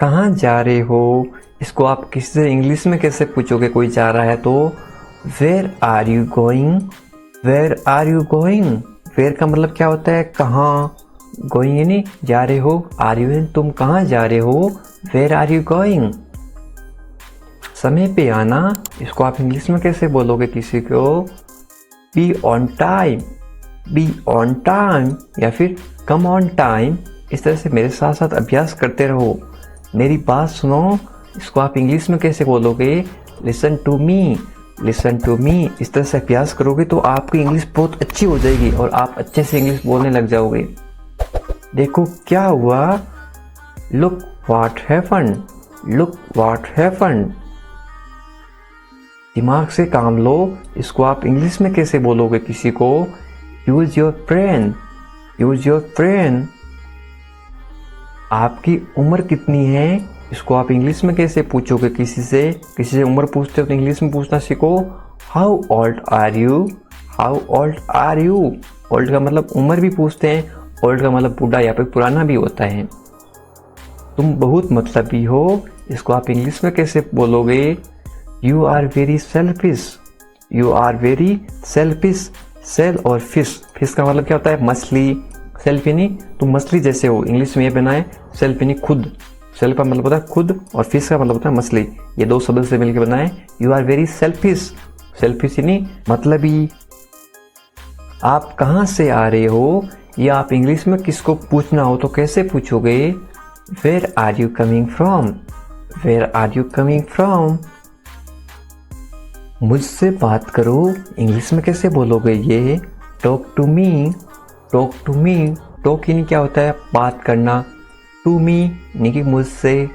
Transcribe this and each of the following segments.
कहाँ जा रहे हो, इसको आप किसी से इंग्लिश में कैसे पूछोगे? कोई जा रहा है तो where are you going, where are you going. Where का मतलब क्या होता है? कहाँ। गोइंग यानी जा रहे हो, आर यू यानी तुम कहाँ जा रहे हो, वेयर आर यू गोइंग। समय पे आना, इसको आप इंग्लिश में कैसे बोलोगे किसी को? Be on time, be on time या फिर कम ऑन टाइम। इस तरह से मेरे साथ साथ अभ्यास करते रहो। मेरी बात सुनो, इसको आप इंग्लिश में कैसे बोलोगे? Listen to me, listen to me. इस तरह से अभ्यास करोगे तो आपकी इंग्लिश बहुत अच्छी हो जाएगी और आप अच्छे से इंग्लिश बोलने लग जाओगे। देखो क्या हुआ, look what happened, look what happened. दिमाग से काम लो, इसको आप इंग्लिश में कैसे बोलोगे किसी को? Use your brain, use your brain. आपकी उम्र कितनी है, इसको आप इंग्लिश में कैसे पूछोगे किसी से? किसी से उम्र पूछते हो तो इंग्लिश में पूछना सीखो। How old are you, how old are you. Old का मतलब उम्र भी पूछते हैं, ओल्ड का मतलब बूढ़ा या फिर पुराना भी होता है। तुम बहुत मतलबी हो, इसको आप इंग्लिश में कैसे बोलोगे? You are very selfish, you are very selfish. Sell और फिश, फिश का मतलब क्या होता है? मछली। सेल्फ यानी तुम मछली जैसे हो, इंग्लिश में ये बना है सेल्फ यानी खुद। सेल्फ का मतलब होता है खुद और फिश का मतलब होता है मछली। ये दो शब्द से मिलकर बना है you are very selfish. Selfish यानी मतलबी। आप कहाँ से आ रहे हो, या आप इंग्लिश में किसको पूछना हो तो कैसे पूछोगे? Where are you coming from, where are you coming from. मुझसे बात करो, इंग्लिश में कैसे बोलोगे ये? Talk to me, talk to me. Talk यानी क्या होता है? बात करना। टू मी यानी कि मुझसे।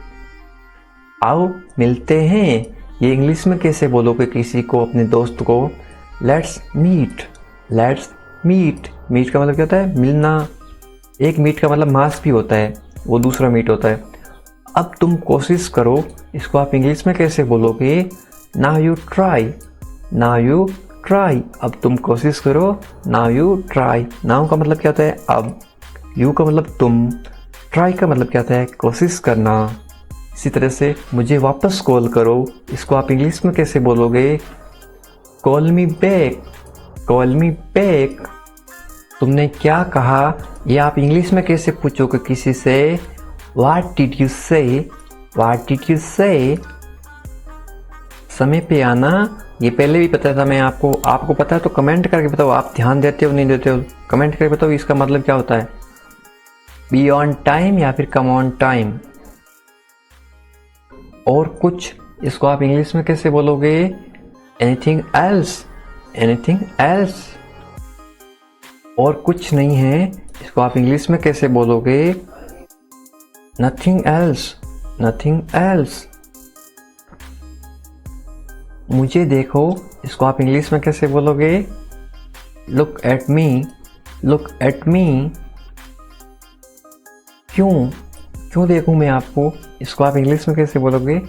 आओ मिलते हैं, ये इंग्लिश में कैसे बोलोगे किसी को, अपने दोस्त को? Let's meet, let's meet. Meet का मतलब क्या होता है? मिलना। एक मीट का मतलब मांस भी होता है, वो दूसरा मीट होता है। अब तुम कोशिश करो, इसको आप इंग्लिश में कैसे बोलोगे? Now you try, now you try. अब तुम कोशिश करो, नाउ यू ट्राई। नाउ का मतलब क्या होता है? अब। यू का मतलब तुम। ट्राई का मतलब क्या होता है? कोशिश करना। इसी तरह से मुझे वापस कॉल करो, इसको आप इंग्लिश में कैसे बोलोगे? Call me back, call me back. तुमने क्या कहा, ये आप इंग्लिश में कैसे पूछोगे किसी से? व्हाट डिड यू से, व्हाट डिड यू से। समय पे आना, ये पहले भी पता था मैं आपको। आपको पता है तो कमेंट करके बताओ, आप ध्यान देते हो नहीं देते हो? कमेंट करके बताओ इसका मतलब क्या होता है। बी ऑन टाइम या फिर कम ऑन टाइम। और कुछ, इसको आप इंग्लिश में कैसे बोलोगे? Anything else, anything else. और कुछ नहीं है, इसको आप इंग्लिश में कैसे बोलोगे? Nothing else, nothing else. मुझे देखो, इसको आप इंग्लिश में कैसे बोलोगे? Look at me, look at मी। क्यों, क्यों देखूं मैं आपको, इसको आप इंग्लिश में कैसे बोलोगे?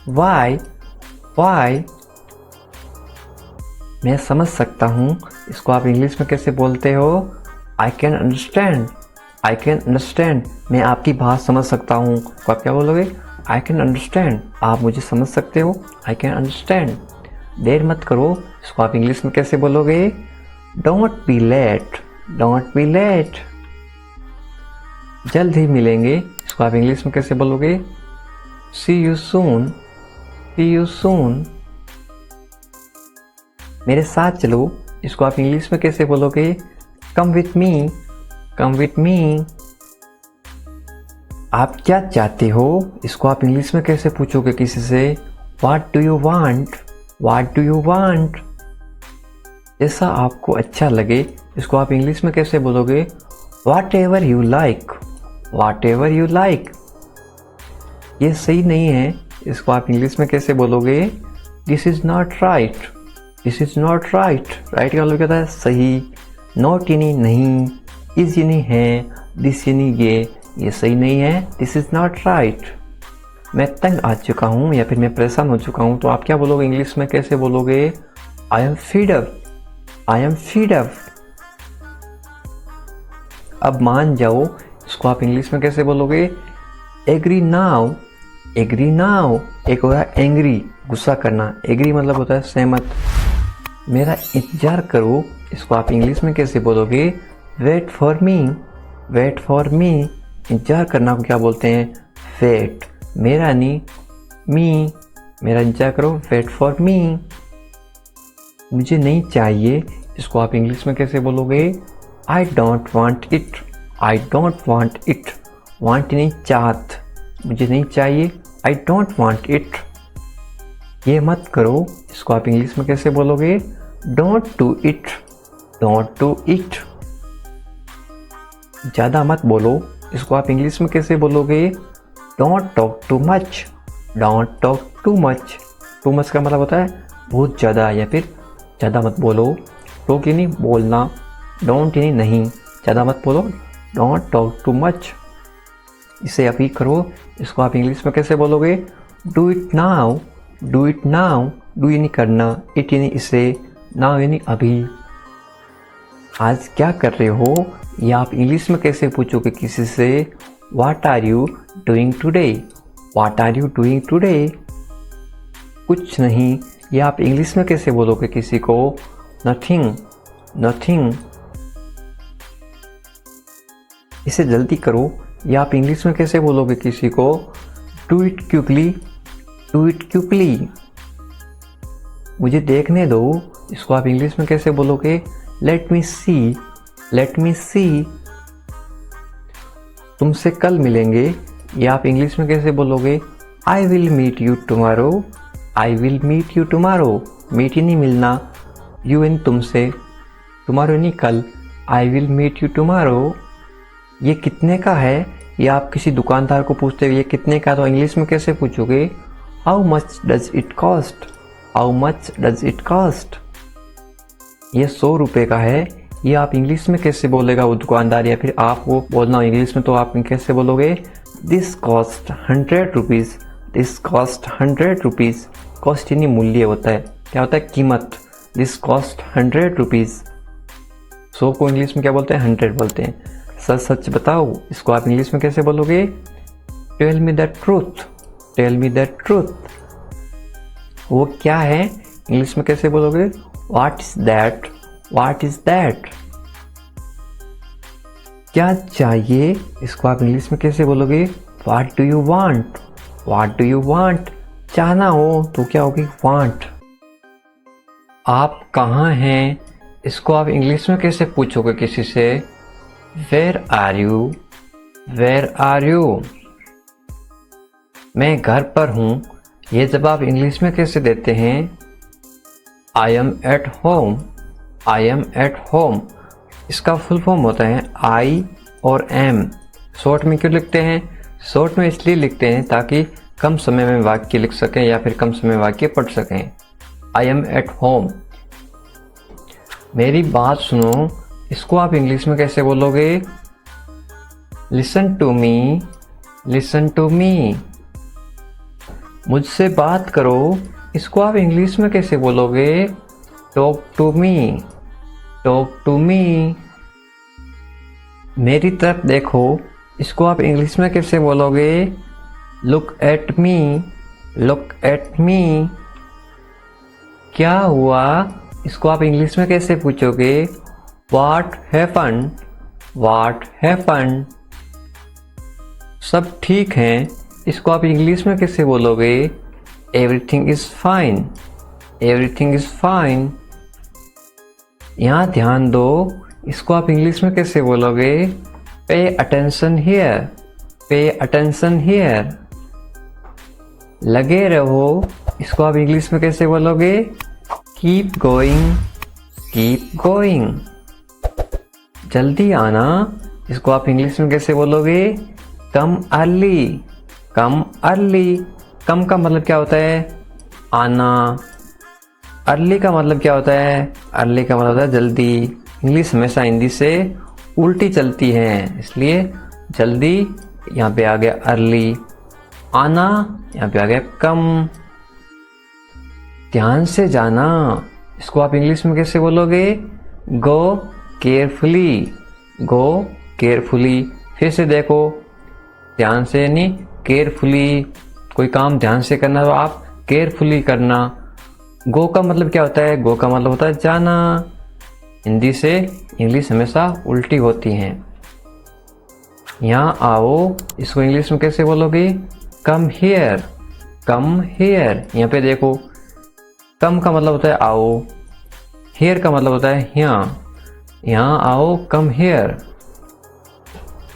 Why, why. मैं समझ सकता हूँ, इसको आप इंग्लिश में कैसे बोलते हो? I can understand, I can understand. मैं आपकी बात समझ सकता हूँ, तो आप क्या बोलोगे? I can understand. आप मुझे समझ सकते हो, आई कैन अंडरस्टैंड। देर मत करो, इसको आप इंग्लिश में कैसे बोलोगे? Don't be late, don't be late. जल्द ही मिलेंगे, इसको आप इंग्लिश में कैसे बोलोगे? See you soon, see you soon. मेरे साथ चलो, इसको आप इंग्लिश में कैसे बोलोगे? Come with me, come with me. आप क्या चाहते हो, इसको आप इंग्लिश में कैसे पूछोगे किसी से? What do you want, what do you want. जैसा आपको अच्छा लगे, इसको आप इंग्लिश में कैसे बोलोगे? What ever you like, what ever you like. ये सही नहीं है, इसको आप इंग्लिश में कैसे बोलोगे? This is not right, this is not right. Right का मतलब क्या होता है? सही। नॉट यानी नहीं, इज यानी है, दिस यानी ये सही नहीं है, दिस इज नॉट राइट। मैं तंग आ चुका हूँ या फिर मैं परेशान हो चुका हूँ, तो आप क्या बोलोगे इंग्लिश में कैसे बोलोगे? I am feed up, I am feed up. अब मान जाओ, इसको आप इंग्लिश में कैसे बोलोगे? एग्री नाउ, एग्री नाउ एक होता है एंग्री, गुस्सा करना। एग्री मतलब होता है सहमत। मेरा इंतजार करो, इसको आप इंग्लिश में कैसे बोलोगे? Wait for me. Wait for me, इंतजार करना को क्या बोलते हैं? वेट। मेरा नहीं, मी, मेरा इंतजार करो, वेट फॉर मी। मुझे नहीं चाहिए, इसको आप इंग्लिश में कैसे बोलोगे? I don't want it. I don't want it, want नहीं चाहत, मुझे नहीं चाहिए, आई डोंट वॉन्ट इट। ये मत करो, इसको आप इंग्लिश में कैसे बोलोगे? Don't do it. Don't do it. ज़्यादा मत बोलो, इसको आप इंग्लिश में कैसे बोलोगे? Don't talk too much. Don't talk too much. Too much का मतलब होता है बहुत ज़्यादा, या फिर ज़्यादा मत बोलो। टॉक यानी बोलना, डोंट यानी नहीं, ज़्यादा मत बोलो। Don't talk too much. इसे अभी करो, इसको आप इंग्लिश में कैसे बोलोगे? Do it now. Do it now. Do यानी करना, इट यानी इसे, नाउ यानी अभी। आज क्या कर रहे हो, ये आप इंग्लिश में कैसे पूछोगे किसी से? What are you doing today. What are you doing today. कुछ नहीं, ये आप इंग्लिश में कैसे बोलोगे किसी को? नथिंग। नथिंग। इसे जल्दी करो, ये आप इंग्लिश में कैसे बोलोगे किसी को? Do it quickly. Do it quickly. मुझे देखने दो, इसको आप इंग्लिश में कैसे बोलोगे? Let me see. Let me see. तुमसे कल मिलेंगे, ये आप इंग्लिश में कैसे बोलोगे? I will meet you tomorrow. I will meet you tomorrow. Meet यानी मिलना, यू यानी तुमसे, टुमारो यानी कल। I will meet you tomorrow. ये कितने का है, ये आप किसी दुकानदार को पूछते हो ये कितने का, तो इंग्लिश में कैसे पूछोगे? How much does it cost. How much does it cost. ये 100 रुपये का है, ये आप इंग्लिश में कैसे बोलेगा वो दुकानदार, या फिर आप वो बोलना इंग्लिश में तो आप कैसे बोलोगे? This cost 100 rupees. This cost 100 rupees. Cost यानी मूल्य होता है, क्या होता है? कीमत। This cost 100 rupees. 100 को इंग्लिश में क्या बोलते हैं? 100 बोलते हैं। सच सच बताओ, इसको आप इंग्लिश में कैसे बोलोगे? Tell me the truth. Tell me the truth. वो क्या है, इंग्लिश में कैसे बोलोगे? What is that. What is that. क्या चाहिए, इसको आप इंग्लिश में कैसे बोलोगे? What do you want. What do you want. चाहना हो तो क्या होगी? वांट। आप कहाँ हैं, इसको आप इंग्लिश में कैसे पूछोगे किसी से? Where are you. Where are you. मैं घर पर हूँ, ये जवाब इंग्लिश में कैसे देते हैं? आई am at home. I am at home. इसका फुल फॉर्म होता है आई और एम। शॉर्ट में क्यों लिखते हैं? शॉर्ट में इसलिए लिखते हैं ताकि कम समय में वाक्य लिख सकें या फिर कम समय में वाक्य पढ़ सकें। I am at home. मेरी बात सुनो, इसको आप इंग्लिश में कैसे बोलोगे? Listen to me. Listen to me. मुझसे बात करो, इसको आप इंग्लिश में कैसे बोलोगे? Talk to me. Talk to me. मेरी तरफ देखो, इसको आप इंग्लिश में कैसे बोलोगे? Look at me. Look at me. क्या हुआ, इसको आप इंग्लिश में कैसे पूछोगे? What happened. What happened. सब ठीक है, इसको आप इंग्लिश में कैसे बोलोगे? Everything is fine. Everything is fine. यहाँ ध्यान दो, इसको आप इंग्लिश में कैसे बोलोगे? Pay attention here. Pay attention here. लगे रहो, इसको आप इंग्लिश में कैसे बोलोगे? Keep going. Keep going. जल्दी आना, इसको आप इंग्लिश में कैसे बोलोगे? कम अर्ली। कम अर्ली। कम का मतलब क्या होता है? आना। अर्ली का मतलब क्या होता है? अर्ली का मतलब होता है जल्दी। इंग्लिश हमेशा हिंदी से उल्टी चलती है, इसलिए जल्दी यहाँ पे आ गया अर्ली। आना यहाँ पे आ गया कम। ध्यान से जाना, इसको आप इंग्लिश में कैसे बोलोगे? गो केयरफुली। गो केयरफुली। फिर से देखो, ध्यान से यानी केयरफुली। कोई काम ध्यान से करना तो आप केयरफुली करना। गो का मतलब क्या होता है? गो का मतलब होता है जाना। हिंदी से इंग्लिश हमेशा उल्टी होती हैं। यहाँ आओ, इसको इंग्लिश में कैसे बोलोगे? कम हियर, कम हियर। यहाँ पे देखो, कम का मतलब होता है आओ, हियर का मतलब होता है यहाँ। यहाँ आओ, कम हियर।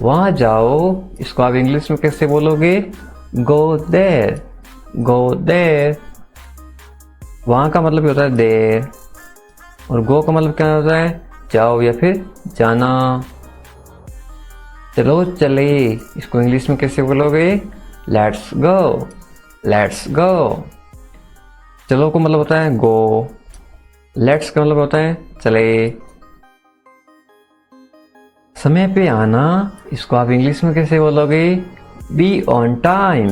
वहाँ जाओ, इसको आप इंग्लिश में कैसे बोलोगे? Go there, go there. वहाँ का मतलब होता है देर, और गो का मतलब क्या होता है? जाओ या फिर जाना। चलो चले, इसको इंग्लिश में कैसे बोलोगे? Let's go, let's go. चलो का मतलब होता है गो, लेट्स का मतलब होता है चले। समय पे आना, इसको आप इंग्लिश में कैसे बोलोगे? Be on time,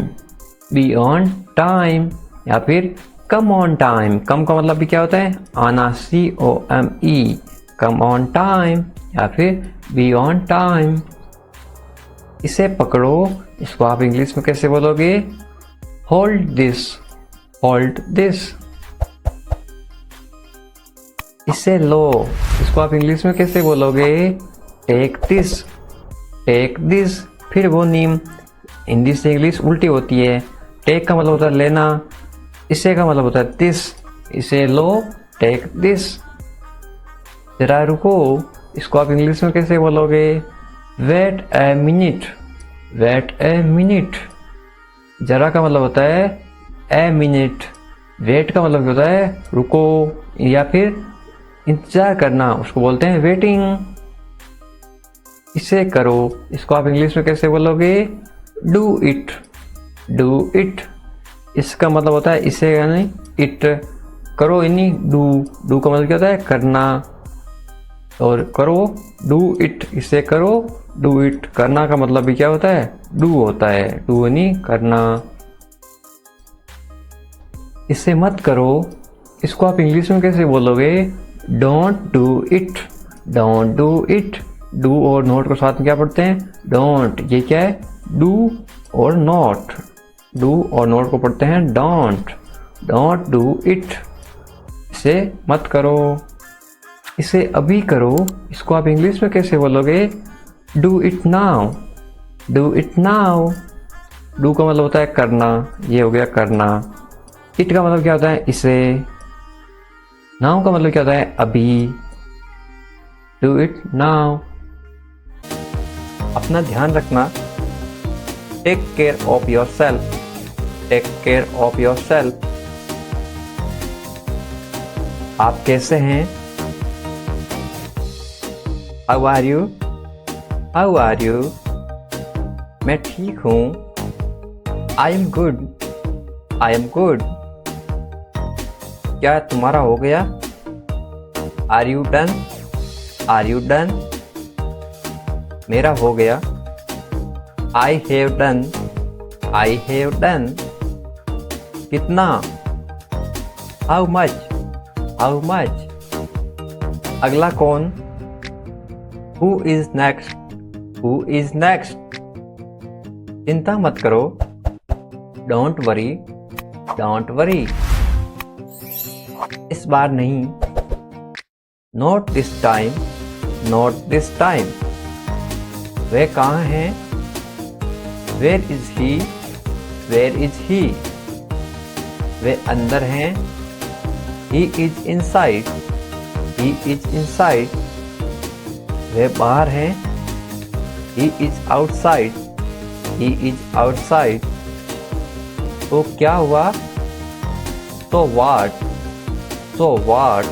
be on time, या फिर कम ऑन टाइम। कम का मतलब भी क्या होता है? आना, COME, कम ऑन टाइम, या फिर बी ऑन टाइम। इसे पकड़ो, इसको आप इंग्लिश में कैसे बोलोगे? Hold this, hold this. इसे लो, इसको आप इंग्लिश में कैसे बोलोगे? Take this, take this. फिर वो नीम, हिंदी से इंग्लिश उल्टी होती है। टेक का मतलब होता है लेना, इसे का मतलब होता है दिस। इसे लो, टेक दिस। जरा रुको, इसको आप इंग्लिश में कैसे बोलोगे? Wait a minute, wait a minute. जरा का मतलब होता है ए मिनट, वेट का मतलब होता है रुको या फिर इंतजार करना, उसको बोलते हैं वेटिंग। इसे करो, इसको आप इंग्लिश में कैसे बोलोगे? Do it, do it. इसका मतलब होता है इसे यानी इट, करो यानी डू। डू का मतलब क्या होता है? करना, और करो डू इट, इसे करो डू इट। करना का मतलब भी क्या होता है? डू होता है, डू यानी करना। इसे मत करो, इसको आप इंग्लिश में कैसे बोलोगे? Don't do it, don't do it. Do और नॉट को साथ में क्या पढ़ते हैं? डोंट। ये क्या है? डू और नॉट। डू और नॉट को पढ़ते हैं डोंट, डोंट डू इट। इसे मत करो, इसे अभी करो, इसको आप इंग्लिश में कैसे बोलोगे? Do it now, do it now. Do का मतलब होता है करना, ये हो गया करना। इट का मतलब क्या होता है? इसे। नाउ का मतलब क्या होता है? अभी। Do it now. अपना ध्यान रखना। Take care of your self, take care of your self. आप कैसे हैं? How are you, how are you. मैं ठीक हूँ। I am good, I am good. क्या तुम्हारा हो गया? Are you done, are you done. मेरा हो गया। I have done, I have done. कितना? How much, how much. अगला कौन? Who is next, who is next. चिंता मत करो। Don't worry, don't worry. इस बार नहीं। Not this time, not this time. वे कहाँ हैं? Where is he, where is he. वे अंदर हैं। He is inside, he is inside. वे बाहर हैं। He is outside, he is outside. तो क्या हुआ? तो व्हाट, तो व्हाट।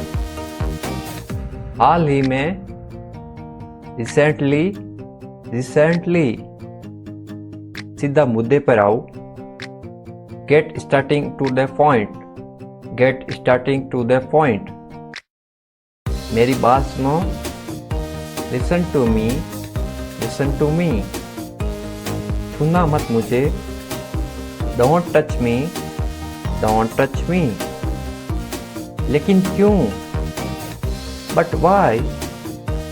हाल ही में, रिसेंटली, रिसेंटली। सीधा मुद्दे पर आओ। Get starting to the point, get starting to the point. मेरी बात सुनो। Listen to me, listen to me. छूना मत मुझे। Don't touch me, don't touch me. लेकिन क्यों? But why,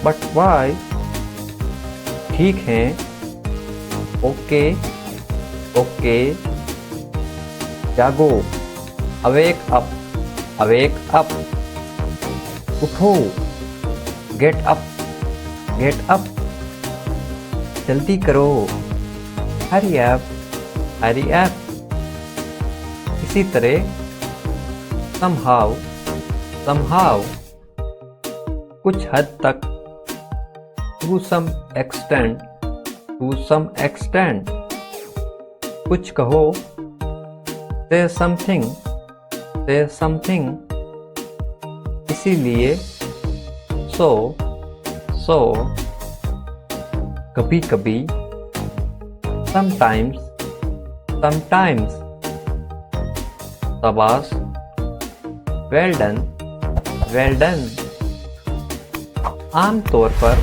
but why. ठीक है। Okay, okay. जागो, अवेक अप, अवेक अप। उठो, गेट अप, गेट अप। जल्दी करो, हरी अप, हरी अप। इसी तरह somehow, somehow, कुछ हद तक, to some extent, to some extent। कुछ कहो, say something, say something। इसीलिए, so, so। कभी कभी, sometimes, sometimes। शाबाश, well done, well done। आमतौर पर,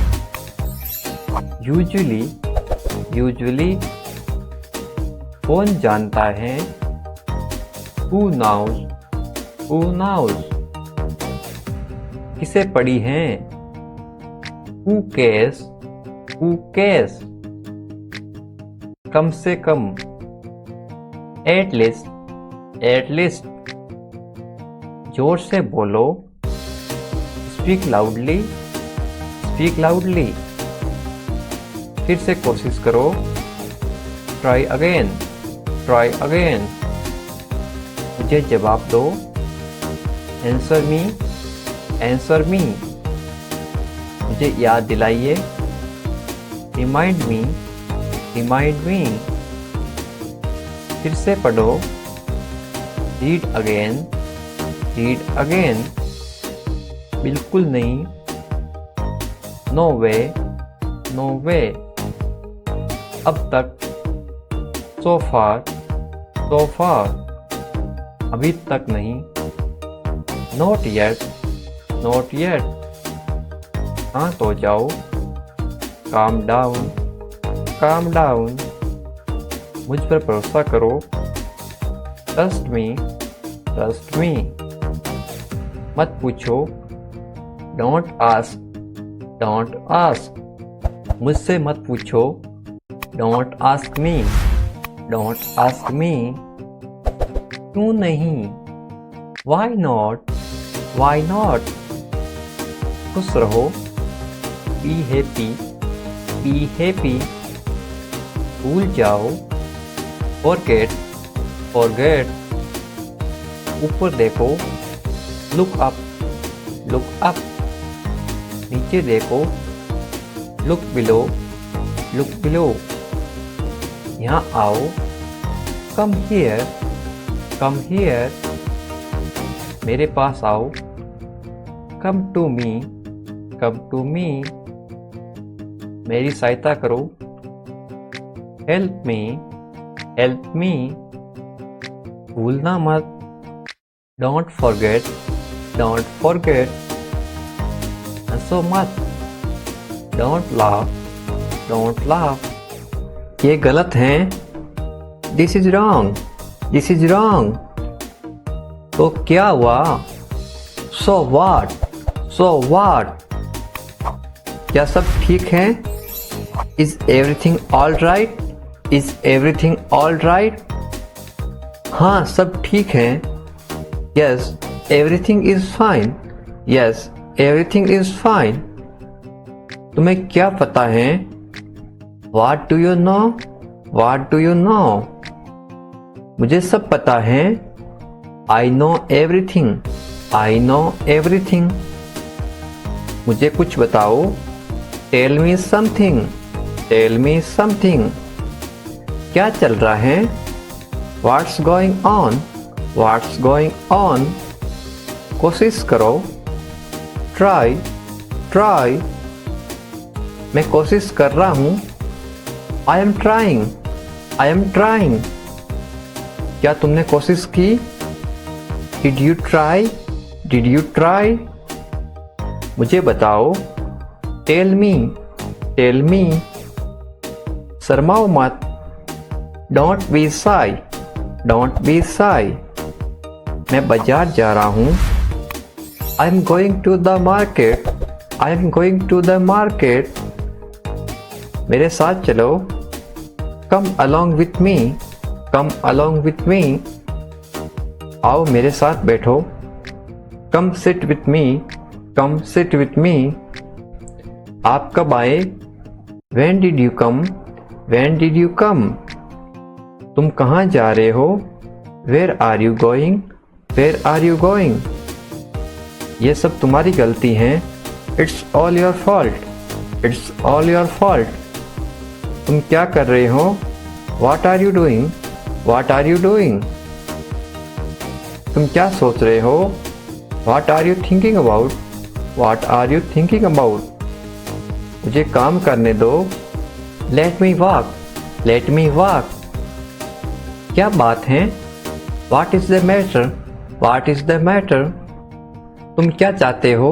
usually, usually। कौन जानता है, who knows, who knows। किसे पढ़ी है, who cares, who cares। कम से कम, at least, at least। जोर से बोलो, speak loudly, speak loudly। फिर से कोशिश करो, try again, try again। मुझे जवाब दो, answer me, answer me। मुझे याद दिलाइए, remind me, remind me। फिर से पढ़ो, read again, read again। बिल्कुल नहीं, no way, no way। अब तक, so far, so far। अभी तक नहीं, not yet, not yet। शांत हो जाओ, calm down, calm down। मुझ पर भरोसा करो, trust me, trust me। मत पूछो, don't ask, don't ask। मुझसे मत पूछो, don't ask me, don't ask me। क्यों नहीं, why not, why not। खुश रहो, be happy, be happy। भूल जाओ, forget, forget। ऊपर देखो, look up, look up। नीचे देखो, look below, look below। यहाँ आओ, come here, come here। मेरे पास आओ, come to me, come to me। मेरी सहायता करो, help me, help me। भूलना मत, don't forget, don't forget। हंसो मत, don't laugh, don't laugh। ये गलत है, this is wrong, this is wrong। तो क्या हुआ, so what, so what। क्या सब ठीक है, is everything all right, is everything all right। हाँ सब ठीक है, yes everything is fine, yes everything is fine। तुम्हें क्या पता है, what do you know, what do you know। मुझे सब पता है, I know everything, I know everything। मुझे कुछ बताओ, tell me something, tell me something। क्या चल रहा है, what's going on, what's going on। कोशिश करो, try, try। मैं कोशिश कर रहा हूँ, I am trying, I am trying। क्या तुमने कोशिश की, did you try, did you try। मुझे बताओ, tell me, tell me। शर्माओ मत, don't be shy, don't be shy। मैं बाजार जा रहा हूँ, I am going to the market, I am going to the market। मेरे साथ चलो, come along with me, come along with me। आओ मेरे साथ बैठो। Come sit with me, come sit with me. आप कब आए? When did you come? When did you come? तुम कहाँ जा रहे हो? Where are you going? Where are you going? ये सब तुम्हारी गलती है। It's all your fault. It's all your fault. तुम क्या कर रहे हो? What are you doing? What are you doing? तुम क्या सोच रहे हो? What are you thinking about? What are you thinking about? मुझे काम करने दो। Let me walk. Let me walk. क्या बात है? What is the matter? What is the matter? तुम क्या चाहते हो?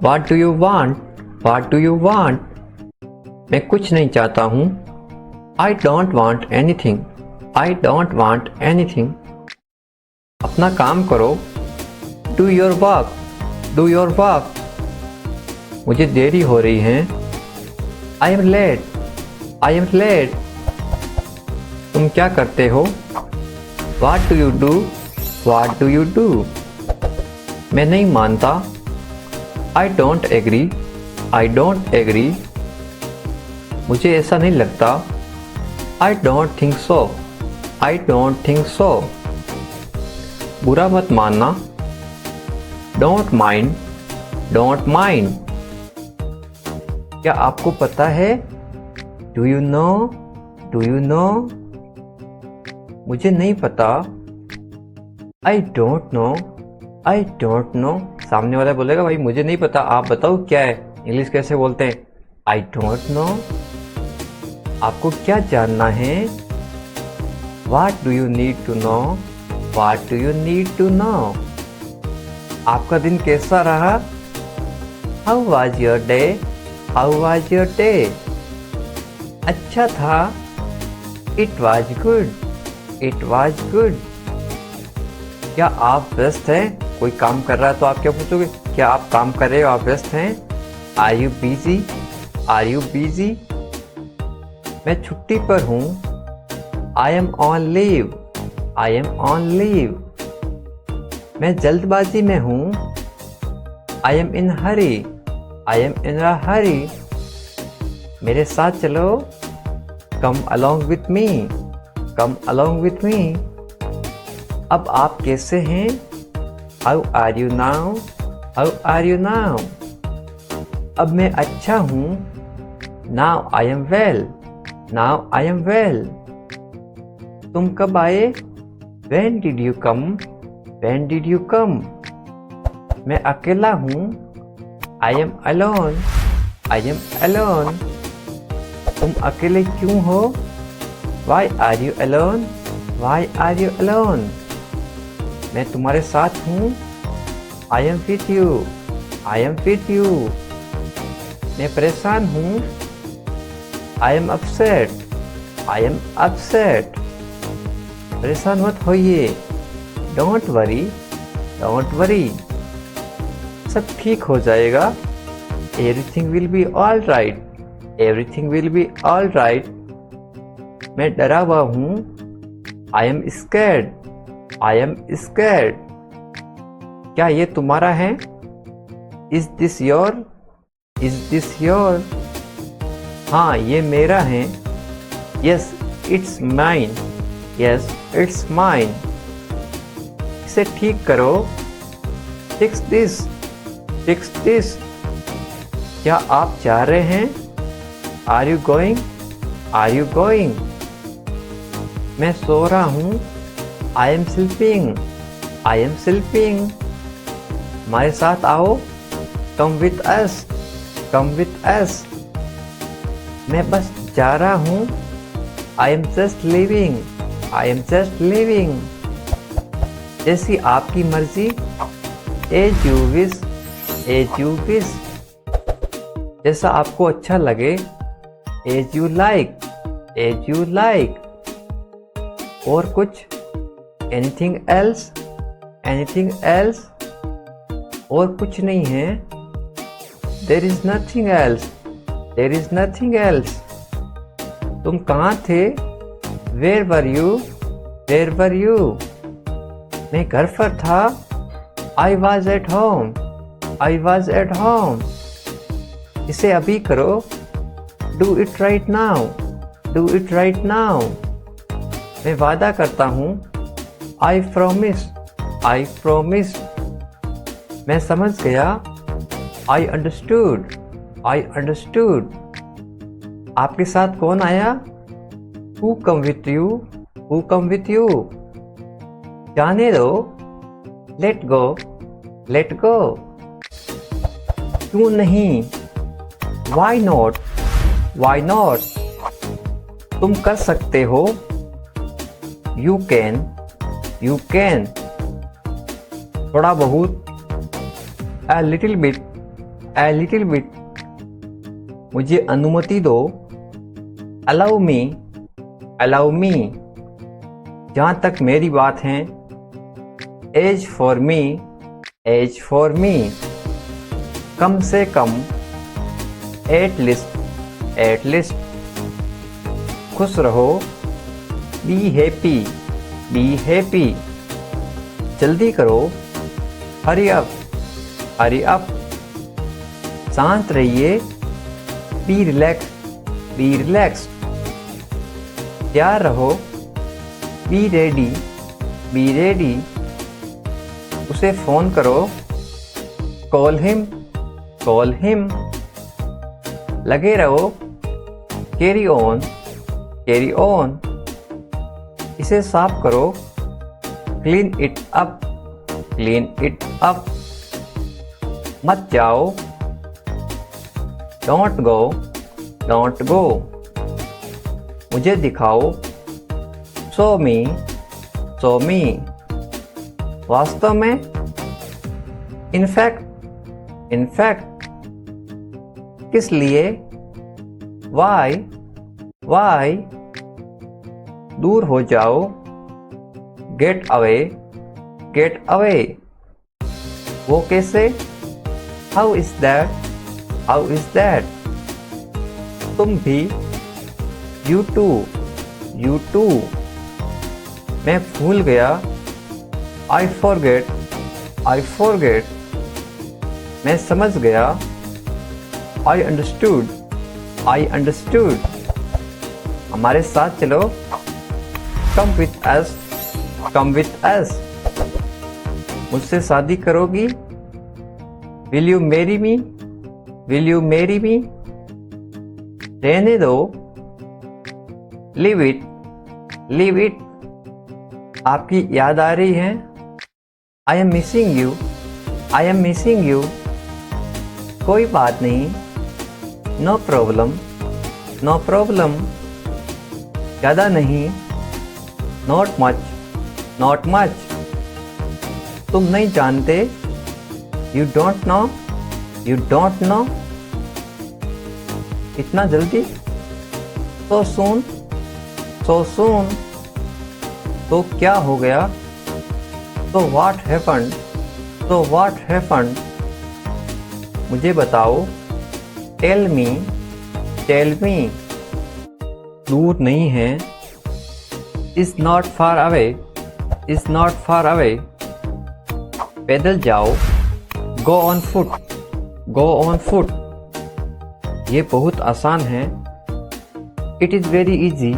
What do you want? What do you want? मैं कुछ नहीं चाहता हूँ। I don't want anything. I don't want anything. अपना काम करो। Do your work. Do your work. मुझे देरी हो रही है। I am late. I am late. तुम क्या करते हो? What do you do? What do you do? मैं नहीं मानता। I don't agree. I don't agree. मुझे ऐसा नहीं लगता। I don't think so. I don't think so. बुरा मत मानना। Don't mind. Don't mind. क्या आपको पता है? Do you know? Do you know? मुझे नहीं पता। I don't know. I don't know. सामने वाला बोलेगा भाई मुझे नहीं पता, आप बताओ क्या है। इंग्लिश कैसे बोलते हैं? I don't know. आपको क्या जानना है? What do you need to know? What do you need to know? आपका दिन कैसा रहा? How was your day? How was your day? अच्छा था। It was good. It was good. क्या आप व्यस्त हैं? कोई काम कर रहा है तो आप क्या पूछोगे? क्या आप काम कर रहे हो? आप व्यस्त हैं? Are you busy? Are you busy? मैं छुट्टी पर हूँ। I am on leave. I am on leave. मैं जल्दबाजी में हूँ। I am in hurry. I am in a hurry. मेरे साथ चलो। Come along with me. Come along with me. अब आप कैसे हैं? How are you now? How are you now? अब मैं अच्छा हूँ। Now I am well. Now I am well. तुम कब आए? When did you come? When did you come? मैं अकेला हूँ। I am alone. I am alone. तुम अकेले क्यों हो? Why are you alone? Why are you alone? मैं तुम्हारे साथ हूँ। I am with you. I am with you. मैं परेशान हूँ। I am upset. I am upset. परेशान मत होइए। Don't worry. Don't worry. सब ठीक हो जाएगा। Everything will be all right. Everything will be all right. मैं डरा हुआ हूँ। I am scared. I am scared. क्या ये तुम्हारा है? Is this your? Is this your? हाँ ये मेरा है। Yes, it's mine. Yes, it's mine. इसे ठीक करो। Fix this. Fix this. क्या आप जा रहे हैं? Are you going? Are you going? मैं सो रहा हूँ। I am sleeping. I am sleeping. हमारे साथ आओ। Come with us. Come with us. मैं बस जा रहा हूँ। I am just leaving. I am just leaving. जैसी आपकी मर्जी। As you wish. As you wish. जैसा आपको अच्छा लगे। As you like. As you like. और कुछ? Anything else? Anything else? और कुछ नहीं है। There is nothing else. There is nothing else. तुम कहाँ थे? Where were you? Where were you? मैं घर पर था। I was at home. I was at home. इसे अभी करो। Do it right now. Do it right now. मैं वादा करता हूँ। I promise. I promise. मैं समझ गया। I understood. I understood. आपके साथ कौन आया? Who come with you? Who come with you? जाने दो। Let go. Let go. क्यों नहीं? Why not? Why not? तुम कर सकते हो। You can. You can. थोड़ा बहुत। A little bit. A little bit. मुझे अनुमति दो। Allow me. Allow me. जहाँ तक मेरी बात है। As for me. As for me. कम से कम। At least. At least. खुश रहो। Be happy. Be happy. जल्दी करो। Hurry up. Hurry up. शांत रहिए। Be relaxed. Be relaxed. तैयार रहो। Be ready. Be ready. उसे फोन करो। Call him. Call him. लगे रहो। Carry on. Carry on. इसे साफ करो। Clean it up. Clean it up. मत जाओ। Don't go. Don't go. मुझे दिखाओ। Show me. Show me. वास्तव में। In fact. In fact. किस लिए? Why? Why? दूर हो जाओ। Get away. Get away. वो कैसे? How is that? How is that? तुम भी। You too. You too. मैं भूल गया। I forget. I forget. मैं समझ गया। I understood. I understood. हमारे साथ चलो। Come with us. Come with us. मुझसे शादी करोगी? Will you marry me? Will you marry me? रहने दो। Leave it. Leave it. आपकी याद आ रही है। I am missing you. I am missing you. कोई बात नहीं। No problem. No problem. ज़्यादा नहीं। Not much. Not much. तुम नहीं जानते। You don't know. You don't know. इतना जल्दी? So soon. So soon. तो क्या हो गया? So what happened? So what happened? मुझे बताओ। Tell me. Tell me. दूर नहीं है। Is not far away. Is not far away. पैदल जाओ। Go on foot. Go on foot. ये बहुत आसान है। It is very easy.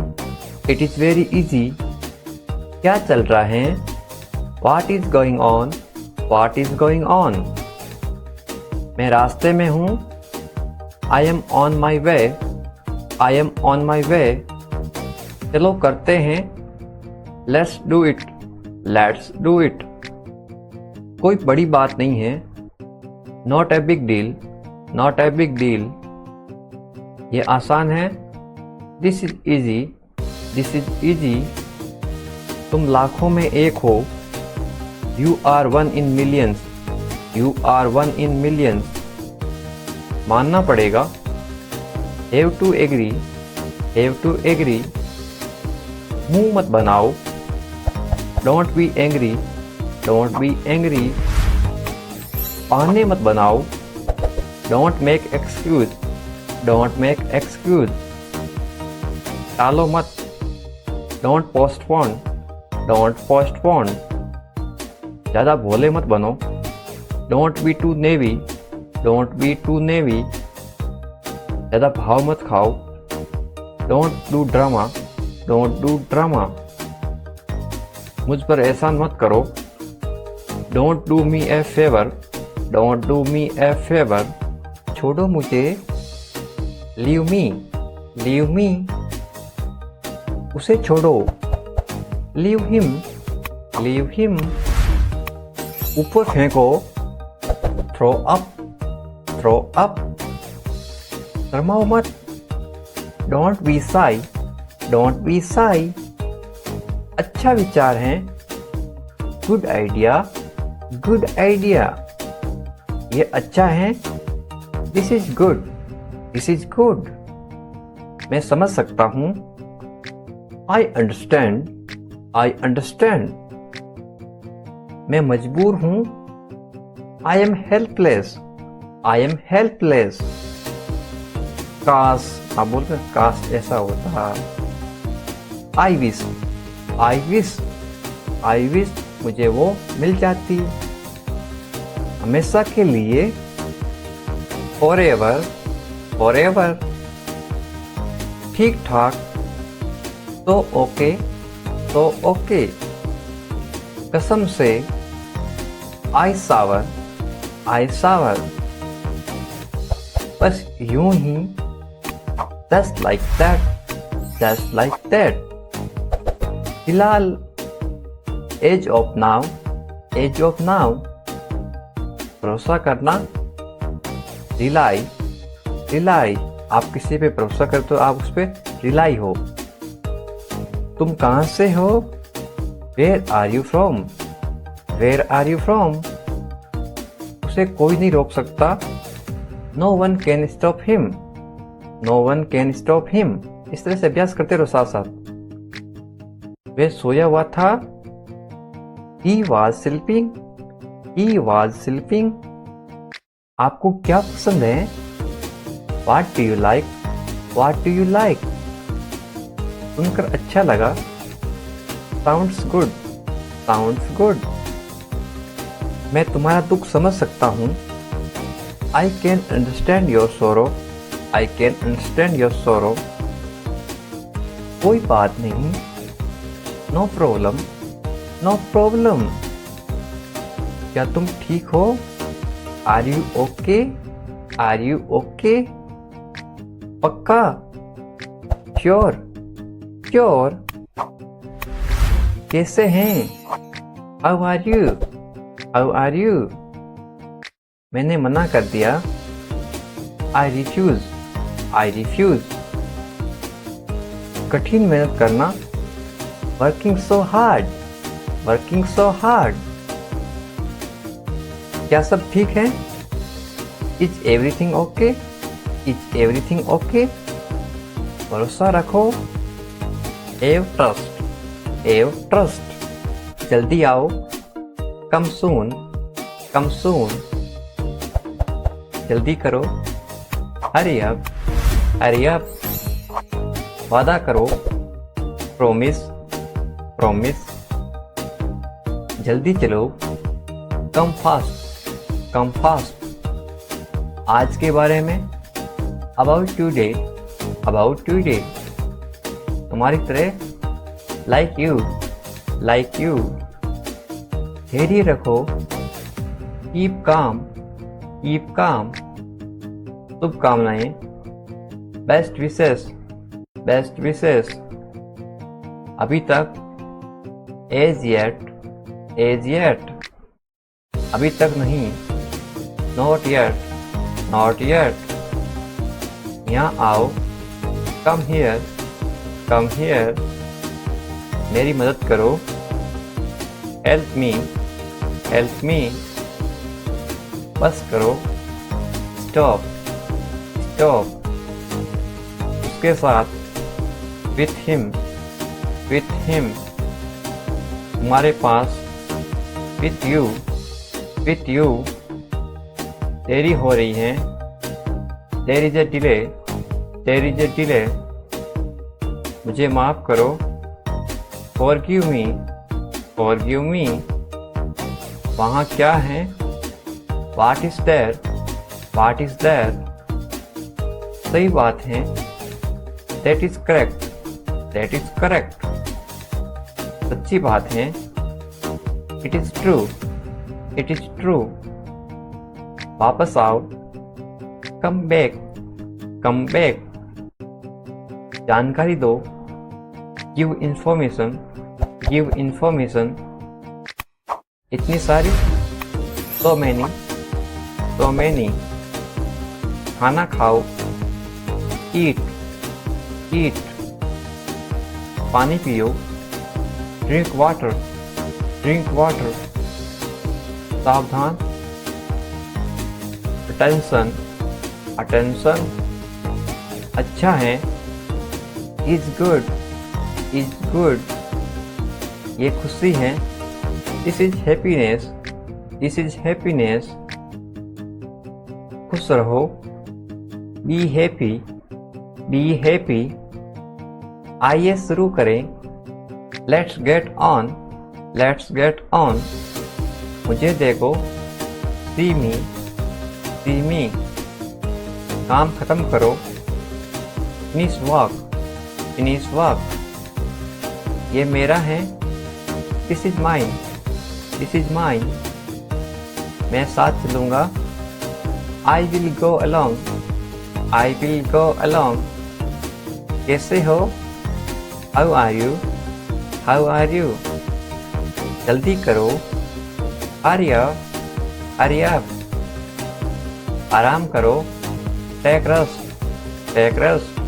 It is very easy. क्या चल रहा है? What is going on? What is going on? मैं रास्ते में हूँ। I am on my way. I am on my way. चलो करते हैं। Let's do it. Let's do it. कोई बड़ी बात नहीं है। Not a big deal. Not a big deal. ये आसान है। This is easy. This is easy. तुम लाखों में एक हो। You are one in millions. You are one in millions. मानना पड़ेगा। Have to agree. Have to agree. मुंह मत बनाओ। Don't be angry. Don't be angry. बहाने मत बनाओ। Don't make excuse. Don't make excuse. टालो मत। Don't postpone. Don't postpone. ज़्यादा भोले मत बनो। Don't be too naive, don't be too naive. ज़्यादा भाव मत खाओ। Don't do drama, don't do drama. मुझ पर एहसान मत करो। Don't do me a favour, don't do me a favour. छोड़ो मुझे। Leave me, leave me. उसे छोड़ो। Leave him, leave him. ऊपर फेंको। Throw up, throw up. शर्माओ मत। Don't be shy, don't be shy. अच्छा विचार है। Good idea, good idea. ये अच्छा है। This is good, this is good. मैं समझ सकता हूँ। I understand, I understand. मैं मजबूर हूँ। I am helpless, I am helpless. काश, आप बोलते हैं काश ऐसा होता। I wish, I wish, I wish मुझे वो मिल जाती। हमेशा के लिए। Forever, forever. ठीक ठाक। तो ओके, तो ओके। कसम से। आई सावर, आई सावर। बस यूं ही। Just like that, just like that. फिलहाल। As of now, as of now. भरोसा करना। Rely, rely. आप किसी पे भरोसा करते हो, आप उस पर रिलाई हो। तुम कहाँ से हो? Where are you from, where are you from. उसे कोई नहीं रोक सकता। No one can stop him, no one can stop him. इस तरह से अभ्यास करते रहो साथ साथ। वह सोया हुआ था। He was sleeping, he was sleeping. आपको क्या पसंद है? What do you like? What do you like? सुनकर अच्छा लगा। Sounds good, sounds good। मैं तुम्हारा दुख समझ सकता हूँ। I can understand your sorrow, I can understand your sorrow। कोई बात नहीं। No problem, no problem। क्या तुम ठीक हो? Are you okay? Are you okay? पक्का। Sure, sure. कैसे हैं? How are you, how are you. मैंने मना कर दिया। I refuse, I refuse. कठिन मेहनत करना। Working so hard, working so hard. क्या सब ठीक है? Is everything okay, is everything okay. भरोसा रखो। Have trust, have trust. जल्दी आओ। Come soon, come soon. जल्दी करो। Hurry up, hurry up. वादा करो। Promise, promise. जल्दी चलो। Come fast, come fast. आज के बारे में। About today, about today. तुम्हारी तरह। Like you, like you. धैर्य रखो। Keep calm, keep calm. शुभकामनाएं। Best wishes, best wishes. अभी तक। As yet, as yet. अभी तक नहीं। Not yet, not yet. यहाँ आओ। Come here, come here. मेरी मदद करो। Help me, help me. बस करो। Stop, stop. उसके साथ। With him, with him. तुम्हारे पास। With you, with you. देरी हो रही है। There is a delay, there is a delay. मुझे माफ करो। Forgive me, forgive me. वहाँ क्या है? What is there? What is there? सही बात है। That is correct. That is correct. सच्ची बात है। It is true. It is true. वापस आओ। Come back. Come back. जानकारी दो। Give information. Give information. इतनी सारी। So many. So many. खाना खाओ। Eat. Eat. पानी पियो। Drink water. Drink water. सावधान। Attention. Attention. अच्छा है। Is good. Is good. ये खुशी है। This is happiness. This is happiness. खुश रहो। Be happy. Be happy. आइए शुरू करें। Let's get on. Let's get on. मुझे देखो। See me. See me. काम खत्म करो। Finish work. Finish work. ये मेरा है। This is mine. This is mine. मैं साथ चलूँगा। I will go along. I will go along. कैसे हो? How are you? How are you? जल्दी करो। Hurry up. Hurry up. आराम करो। Take rest. Take rest.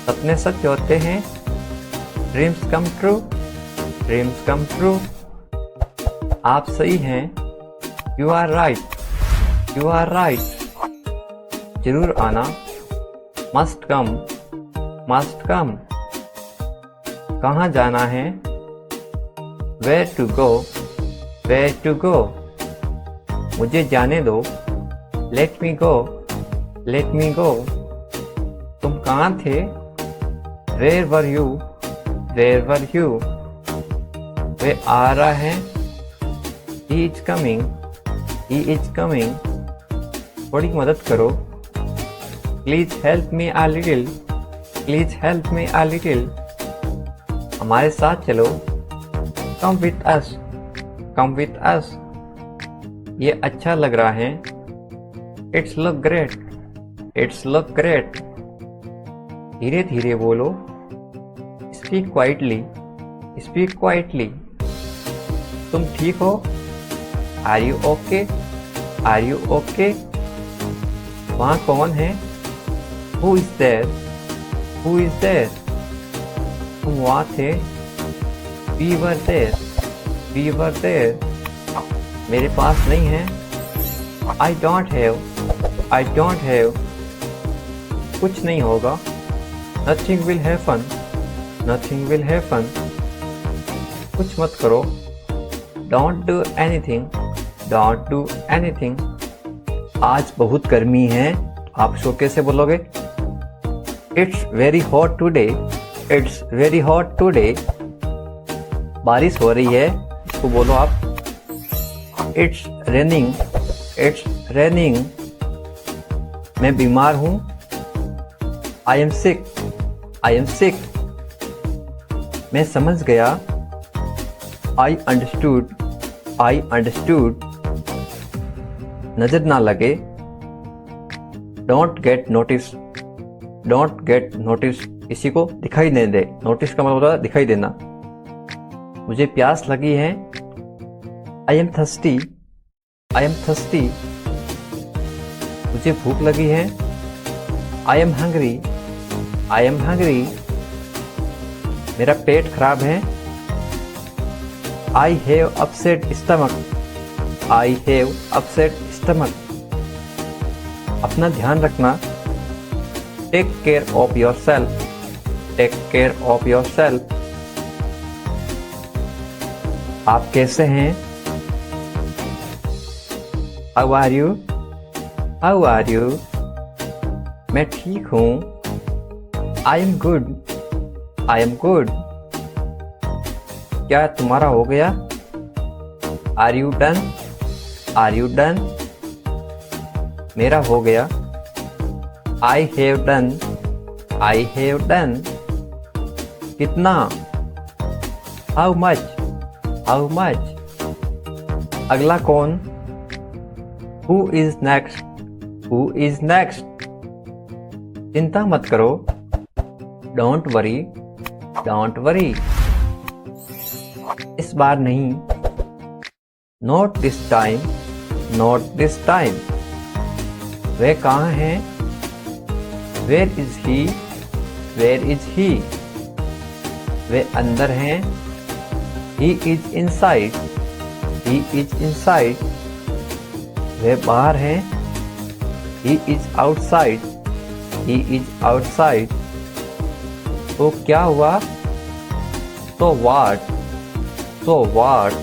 सपने सच होते हैं। Dreams come true. Dreams come true. आप सही हैं। You are right. You are right. जरूर आना। Must come. Must come. कहाँ जाना है? Where to go. Where to go. मुझे जाने दो। Let me go. Let me go. तुम कहाँ थे? Where were you? Where were you? वे आ रहा है। He is coming. He is coming. थोड़ी मदद करो। Please help me a little. Please help me a little. हमारे साथ चलो। Come with us. Come with us. ये अच्छा लग रहा है। It's look great. It's look great. धीरे धीरे बोलो। Speak quietly. Speak quietly. तुम ठीक हो? Are you okay? Are you okay? वहाँ कौन है? Who is there? Who is there? तुम वहाँ थे? We were there. We were there. मेरे पास नहीं है। I don't have. I don't have. कुछ नहीं होगा। Nothing will happen. Nothing will happen. कुछ मत करो। Don't do anything. Don't do anything. आज बहुत गर्मी है। आप शो कैसे बोलोगे? It's very hot today. It's very hot today. बारिश हो रही है। इसको बोलो आप। It's raining. It's raining. मैं बीमार हूँ। I am sick. I am sick. मैं समझ गया। I understood. I understood. नजर ना लगे। Don't get noticed. Don't get noticed. किसी को दिखाई नहीं दे। नोटिस का मतलब होता है दिखाई देना। मुझे प्यास लगी है। I am thirsty. I am thirsty. मुझे भूख लगी है। I am hungry. I am hungry. मेरा पेट खराब है। I have upset stomach. I have upset stomach. अपना ध्यान रखना। Take care of yourself. Take care of yourself. आप कैसे हैं? How are you? How are you? मैं ठीक हूँ। I am good. I am good. क्या तुम्हारा हो गया? Are you done? Are you done? मेरा हो गया। I have done. I have done. कितना? How much? How much? अगला कौन? Who is next? Who is next? चिंता मत करो। Don't worry. Don't worry. इस बार नहीं। Not this time. Not this time. वे कहाँ हैं? Where is he? Where is he? वे अंदर हैं। He is inside. He is inside. वे बाहर हैं। He is outside. He is outside. तो क्या हुआ? तो व्हाट? तो व्हाट?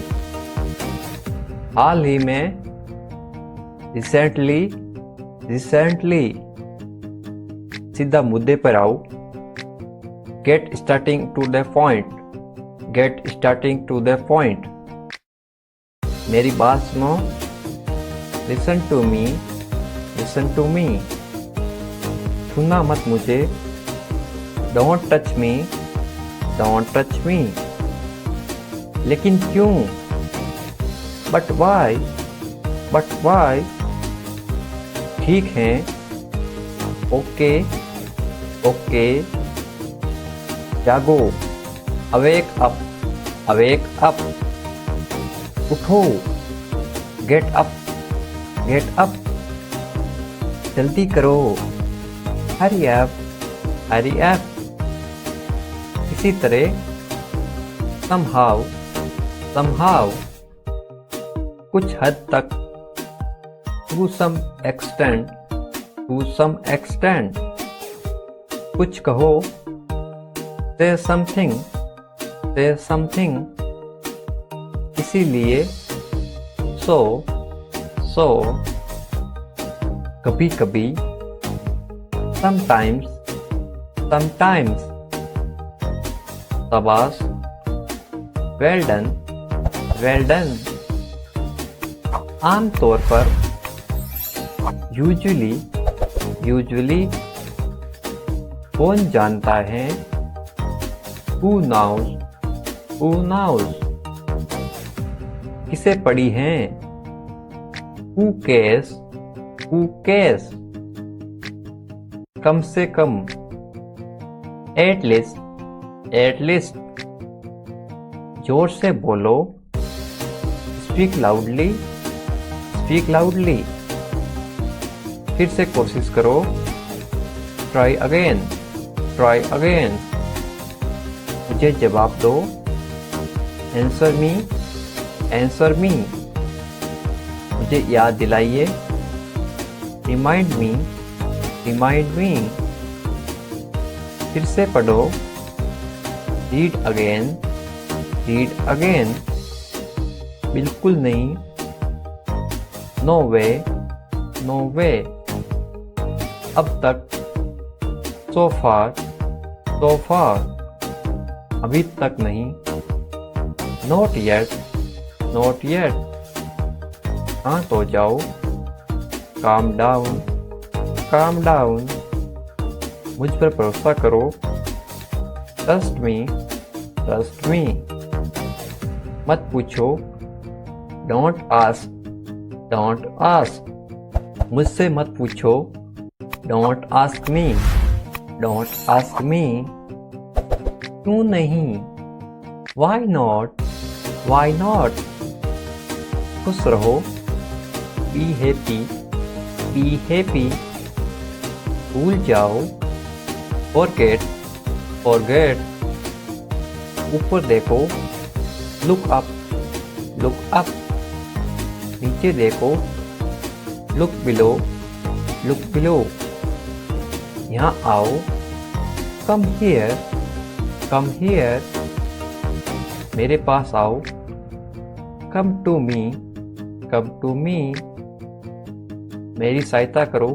हाल ही में। रिसेंटली। रिसेंटली। सीधा मुद्दे पर आओ। Get starting to the point. Get starting to the point. मेरी बात सुनो। Listen to me. Listen to me. छूना मत मुझे। Don't touch me. Don't touch me. लेकिन क्यों? But why? But why? ठीक है। ओके। ओके। जागो। Awake up. Awake up. उठो। Get up. Get up. जल्दी करो। Hurry up. Hurry up. इसी तरह somehow। somehow। कुछ हद तक। to some extent। to some extent। कुछ कहो। say something। say something। इसीलिए। so। so। कभी कभी। sometimes। sometimes। शाबाश। well done। well done। आमतौर पर। यूजुअली। यूजुअली। कौन जानता है? Who knows. Who knows. किसे पड़ी हैं? Who cares. Who cares. कम से कम। At least. At least. जोर से बोलो। Speak loudly. Speak loudly. फिर से कोशिश करो। Try again. Try again. मुझे जवाब दो। Answer me. Answer me. मुझे याद दिलाइए। Remind me. Remind me. फिर से पढ़ो। Read again. Read again. बिल्कुल नहीं। नो वे। नो वे। अब तक। सो फार। सो फार। अभी तक नहीं। Not yet. Not yet. शांत हो जाओ। Calm down. Calm down. मुझ पर भरोसा करो। Trust me. Trust me. मत पूछो। Don't ask. Don't ask. मुझसे मत पूछो। Don't ask me. Don't ask me. क्यों नहीं? Why not? Why not? खुश रहो। Be happy. Be happy. भूल जाओ। फॉरगेट। फॉरगेट। ऊपर देखो। Look up. Look up. नीचे देखो। Look below. Look below. यहाँ आओ। Come here. Come here. मेरे पास आओ। Come to me. Come to me. मेरी सहायता करो।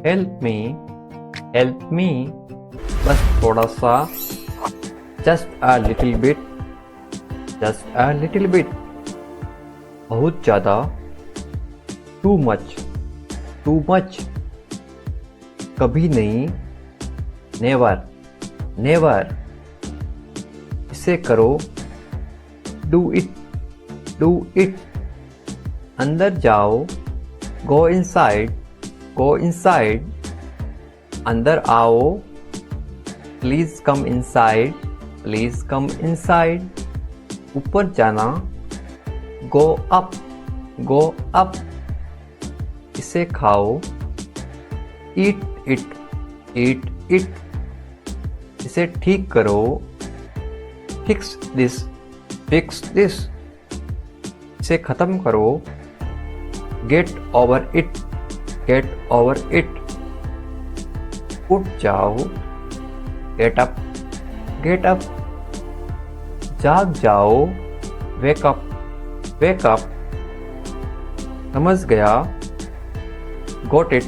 Help me. Help me. बस थोड़ा सा। Just a little bit. Just a little bit. बहुत ज़्यादा, टू मच, टू मच, कभी नहीं, नेवर, नेवर, इसे करो, डू इट, डू इट, अंदर जाओ, गो इनसाइड, गो इनसाइड, अंदर आओ, please come inside, please come inside, ऊपर जाना, गो अप, गो अप, इसे खाओ, ईट इट, ईट इट, इसे ठीक करो, फिक्स दिस, फिक्स दिस, इसे खत्म करो, get over it, get over it, उठ जाओ, गेट अप, गेट अप, जाग जाओ, वेक अप, वेक अप, समझ गया, गॉट इट,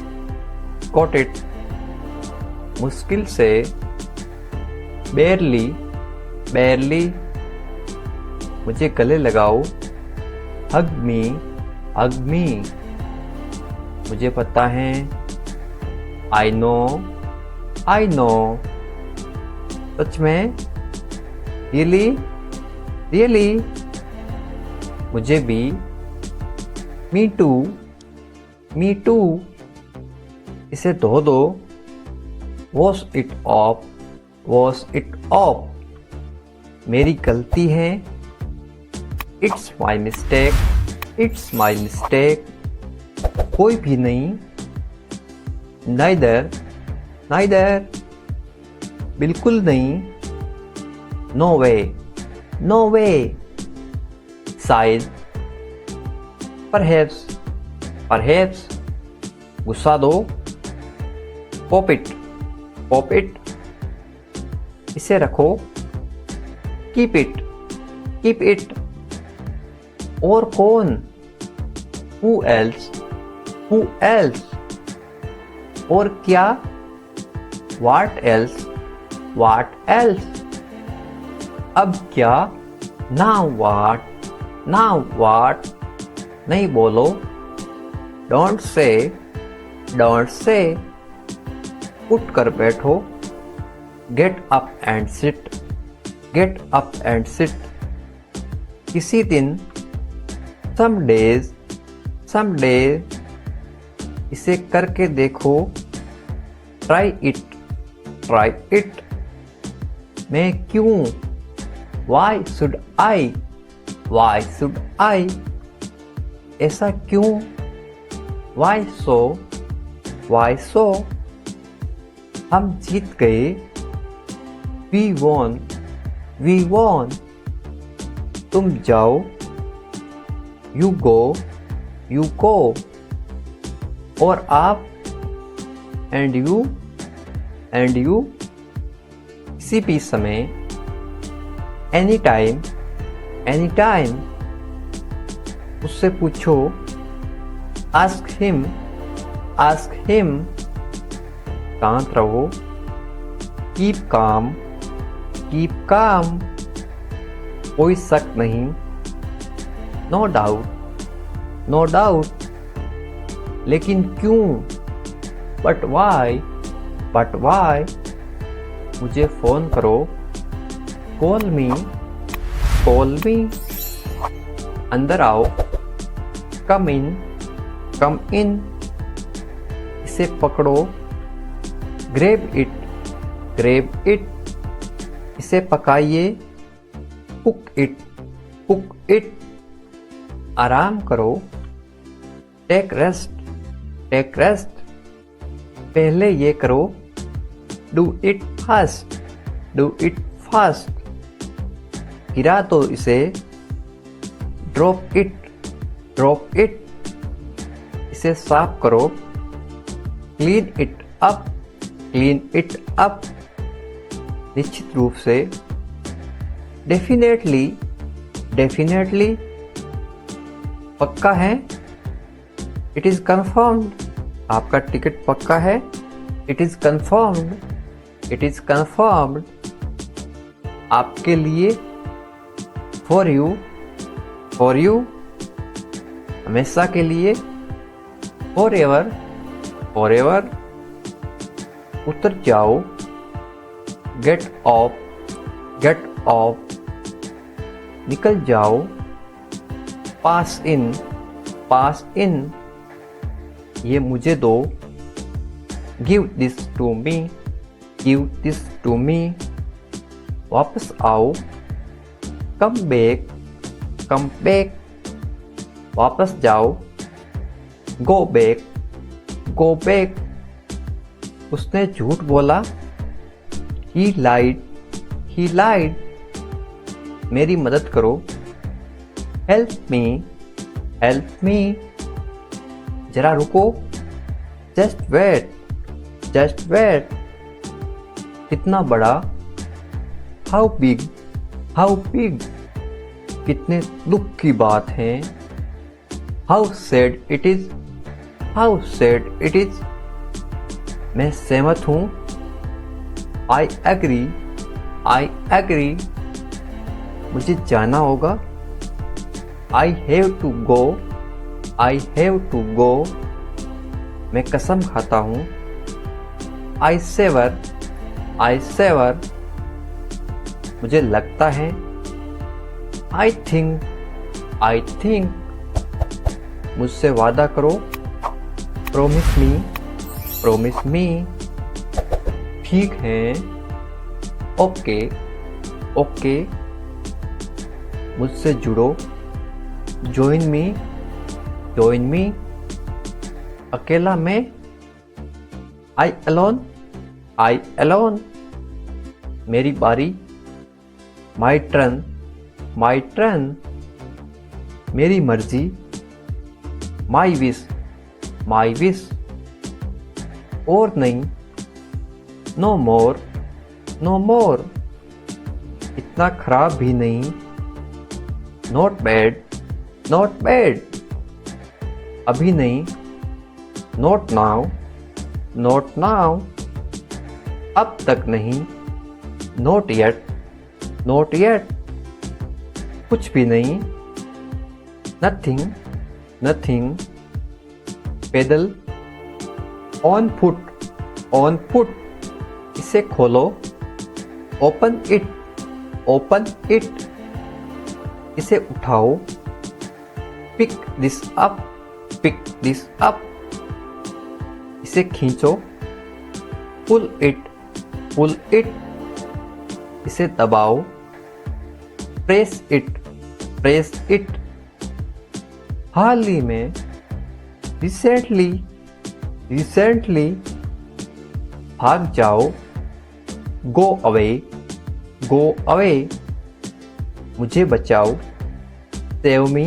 गॉट इट, मुश्किल से, बेयरली, बेयरली, मुझे गले लगाओ, हग मी, हग मी, मुझे पता है, आई नो, आई नो, सच में, रियली, रियली, मुझे भी, मी टू, मी टू, इसे धो दो, wash it of, wash it of, मेरी गलती है, it's my mistake, it's my mistake, कोई भी नहीं, नाइदर, नाइदर, बिल्कुल नहीं, नो वे, नो वे, शायद, परहैप्स, परहैप्स, गुस्सा दो, पॉप इट, पॉप इट, इसे रखो, कीप इट, कीप इट, और कौन, हु एल्स, हु एल्स, और क्या, व्हाट एल्स, व्हाट एल्स, अब क्या, नाउ व्हाट, नाउ व्हाट, नहीं बोलो, डोंट से, डोंट से, उठ कर बैठो, get up and sit, get up and sit, किसी दिन, सम डेज, सम डेज, इसे करके देखो, ट्राई इट, ट्राई इट, मैं क्यों, why should I, why should I, ऐसा क्यों, वाई सो, वाई सो, हम जीत गए, वी वॉन, वी वॉन, तुम जाओ, यू गो, यू गो, और आप, एंड यू, एंड यू, किसी भी समय, एनी टाइम, एनी टाइम, उससे पूछो, आस्क हिम, आस्क हिम, शांत रहो, कीप काम, कीप काम, कोई शक नहीं, नो डाउट, नो डाउट, लेकिन क्यों, बट वाई, बट वाई, मुझे फोन करो, कॉल मी, कॉल मी, अंदर आओ, कम इन, कम इन, इसे पकड़ो, ग्रेब इट, ग्रेब इट, इसे पकाइए, कुक इट, कुक इट, आराम करो, टेक रेस्ट, टेक रेस्ट, पहले ये करो, do it fast, do it fast, गिरा तो इसे, ड्रॉप इट, ड्रॉप इट, इसे साफ करो, clean it up, clean it up, निश्चित रूप से, डेफिनेटली, डेफिनेटली, पक्का है, इट इज कंफर्म्ड, आपका टिकट पक्का है, it is confirmed, it is confirmed, आपके लिए, फॉर यू, फॉर यू, हमेशा के लिए, फॉरएवर, फॉरएवर। उतर जाओ, गेट ऑफ, गेट ऑफ। निकल जाओ, पास इन, पास इन। ये मुझे दो, give this to me, give this to me. वापस आओ, कम बैक, कम बैक। वापस जाओ, गो बैक, गो बैक। उसने झूठ बोला, ही लाइड, ही लाइड। मेरी मदद करो, हेल्प मी, हेल्प मी। जरा रुको, जस्ट वेट, जस्ट वेट। कितना बड़ा, हाउ बिग, हाउ बिग। कितने दुख की बात है, how sad it is, how sad it is. मैं सहमत हूं, आई एग्री, आई एग्री। मुझे जाना होगा, I have to go, I have to go. मैं कसम खाता हूं, आई सेवर, आई सेवर। मुझे लगता है, आई थिंक, आई थिंक। मुझसे वादा करो, प्रोमिस मी, प्रोमिस मी। ठीक है, ओके, ओके। मुझसे जुड़ो, जॉइन मी, जॉइन मी। अकेला मैं, आई अलोन, आई अलोन। मेरी बारी, माई टर्न, माई टर्न। मेरी मर्जी, माई विश, माई विश। और नहीं, नो मोर, नो मोर। इतना खराब भी नहीं, नॉट बैड, नॉट बैड। अभी नहीं, नॉट नाउ, नॉट नाउ। अब तक नहीं, नॉट येट, नॉट येट। कुछ भी नहीं, नथिंग, नथिंग। पैदल, ऑन फुट, ऑन फुट। इसे खोलो, ओपन इट, ओपन इट। इसे उठाओ, pick this up, pick this up. इसे खींचो, पुल इट, पुल इट। इसे दबाओ, प्रेस इट, प्रेस इट। हाल ही में, रिसेंटली, रिसेंटली। भाग जाओ, गो अवे, गो अवे। मुझे बचाओ, सेव मी,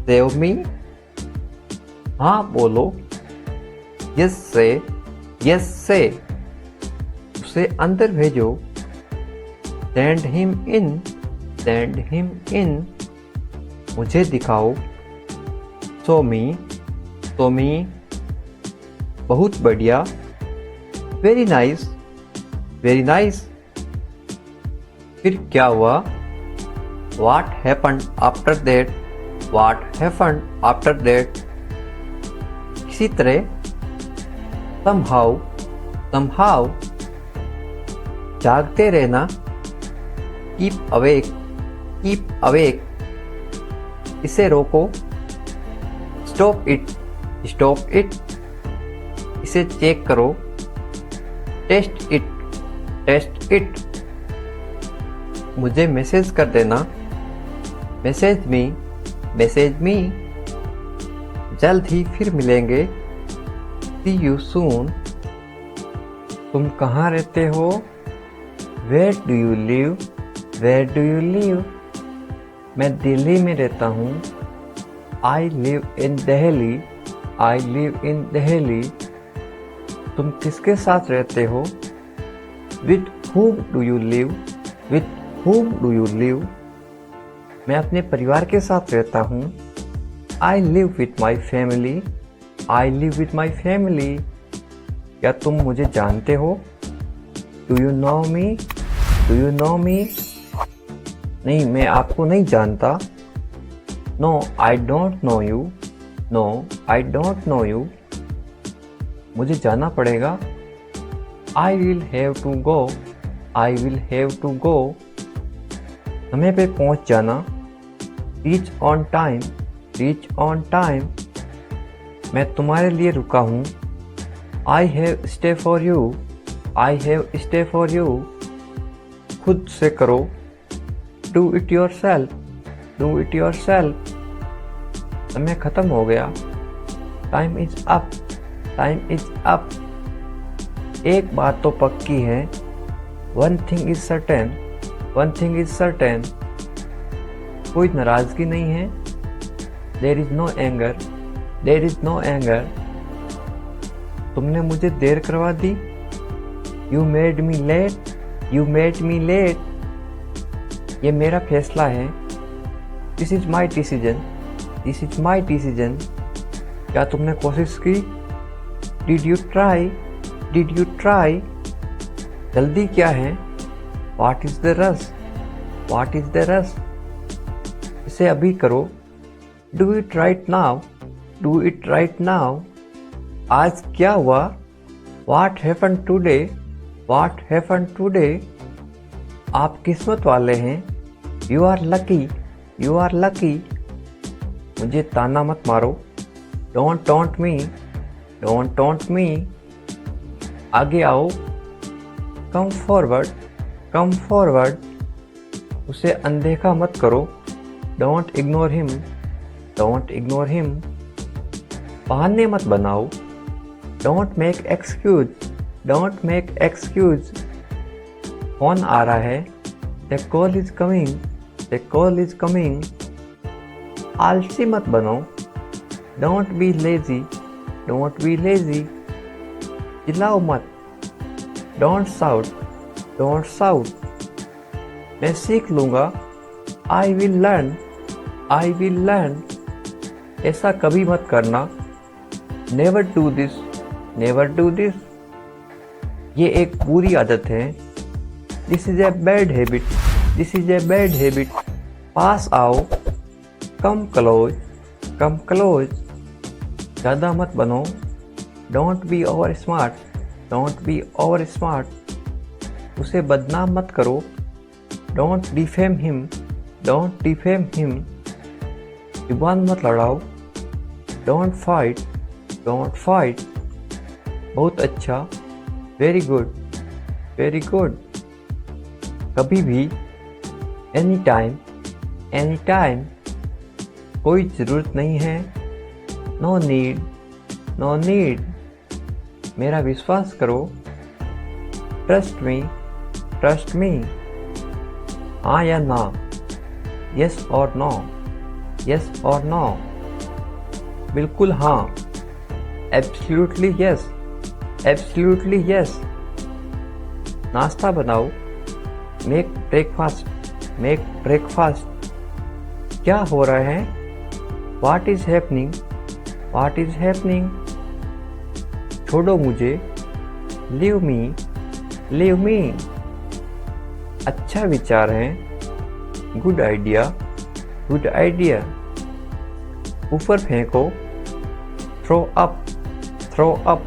सेव मी। हाँ बोलो, यस से, यस से। उसे अंदर भेजो, send him in, send him इन। मुझे दिखाओ, शो मी, शो मी। बहुत बढ़िया, वेरी नाइस, वेरी नाइस। फिर क्या हुआ, what happened after that, what happened after that. किसी तरह, somehow, somehow। जागते रहना, कीप अवेक, कीप अवेक। इसे रोको, स्टॉप इट, स्टॉप इट। इसे चेक करो, टेस्ट इट, टेस्ट इट। मुझे मैसेज कर देना, मैसेज मी, मैसेज मी। जल्द ही फिर मिलेंगे, सी यू सून। तुम कहाँ रहते हो, where do you live, where do you live. मैं दिल्ली में रहता हूँ, I live in Delhi, I live in Delhi. तुम किसके साथ रहते हो, with whom do you live, with whom do you live. मैं अपने परिवार के साथ रहता हूँ, I live with my family, I live with my family. क्या तुम मुझे जानते हो, do you know me, do you know मी। नहीं, मैं आपको नहीं जानता, no I don't know you, no I don't know you, मुझे जाना पड़ेगा। I will have to go, I will have to go, समय पे पहुंच जाना। Reach on time, reach on time, मैं तुम्हारे लिए रुका हूँ। I have stay for you, I have stay for you, खुद से करो। Do it your self, do it your self, समय खत्म हो गया। Time is up, time is up, एक बात तो पक्की है। One thing is certain, one thing is certain, कोई नाराजगी नहीं है। There is no anger, there is no anger, तुमने मुझे देर करवा दी। You made me late, you made me late, ये मेरा फैसला है। This is my decision, this is my decision, क्या तुमने कोशिश की। Did you try, did you try, जल्दी क्या है। What is the rush, what is the rush, इसे अभी करो। Do it right now, do it right now, आज क्या हुआ। What happen today, what happen today, आप किस्मत वाले हैं। You are lucky, you are lucky, मुझे ताना मत मारो। Don't taunt me, don't taunt me, आगे आओ। कम फॉरवर्ड, कम फॉरवर्ड, उसे अनदेखा मत करो। Don't ignore him, don't ignore him, बहाने मत बनाओ। Don't make excuse, don't make excuse, phone आ रहा है। The call is coming, the call is coming, आलसी मत बनो। Don't be lazy, don't be lazy, चिल्लाओ मत। डोंट साउट, डोंट साउट, मैं सीख लूँगा। I will learn, I will learn, ऐसा कभी मत करना। Never do this, never do this, ये एक बुरी आदत है। This is a bad habit, this is a bad habit, पास आओ। कम क्लोज, कम क्लोज, ज़्यादा मत बनो। Don't be over smart, don't be over smart, उसे बदनाम मत करो। Don't defame him, don't defame him, जुबान मत लड़ाओ। डोंट फाइट, डोंट फाइट, बहुत अच्छा, वेरी गुड, वेरी गुड, कभी भी। एनी टाइम, एनी टाइम, कोई ज़रूरत नहीं है। नो नीड, नो नीड, मेरा विश्वास करो। ट्रस्ट मी, ट्रस्ट मी, हाँ या ना, यस और नो, यस और नो, बिल्कुल हाँ, एब्सोल्युटली यस, एब्सोल्युटली यस, नाश्ता बनाओ। मेक ब्रेकफास्ट, मेक ब्रेकफास्ट, क्या हो रहा है। What is happening, what is happening, छोड़ो मुझे। लीव मी, लीव मी, अच्छा विचार है। गुड आइडिया, गुड आइडिया, ऊपर फेंको। थ्रो अप, थ्रो अप,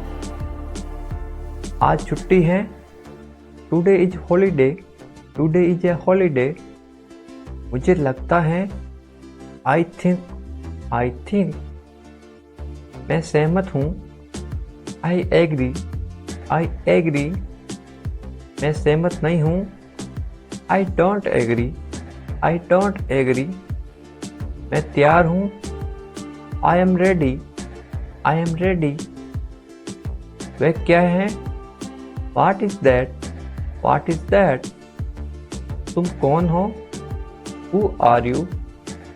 आज छुट्टी है। Today is holiday, today is a holiday, मुझे लगता है। आई थिंक, आई थिंक, मैं सहमत हूँ। आई एग्री, आई एग्री, मैं सहमत नहीं हूँ। I don't agree, I don't agree, मैं तैयार हूँ। I am ready, I am ready, वह क्या है। What is that, what is that, तुम कौन हो। Who are you,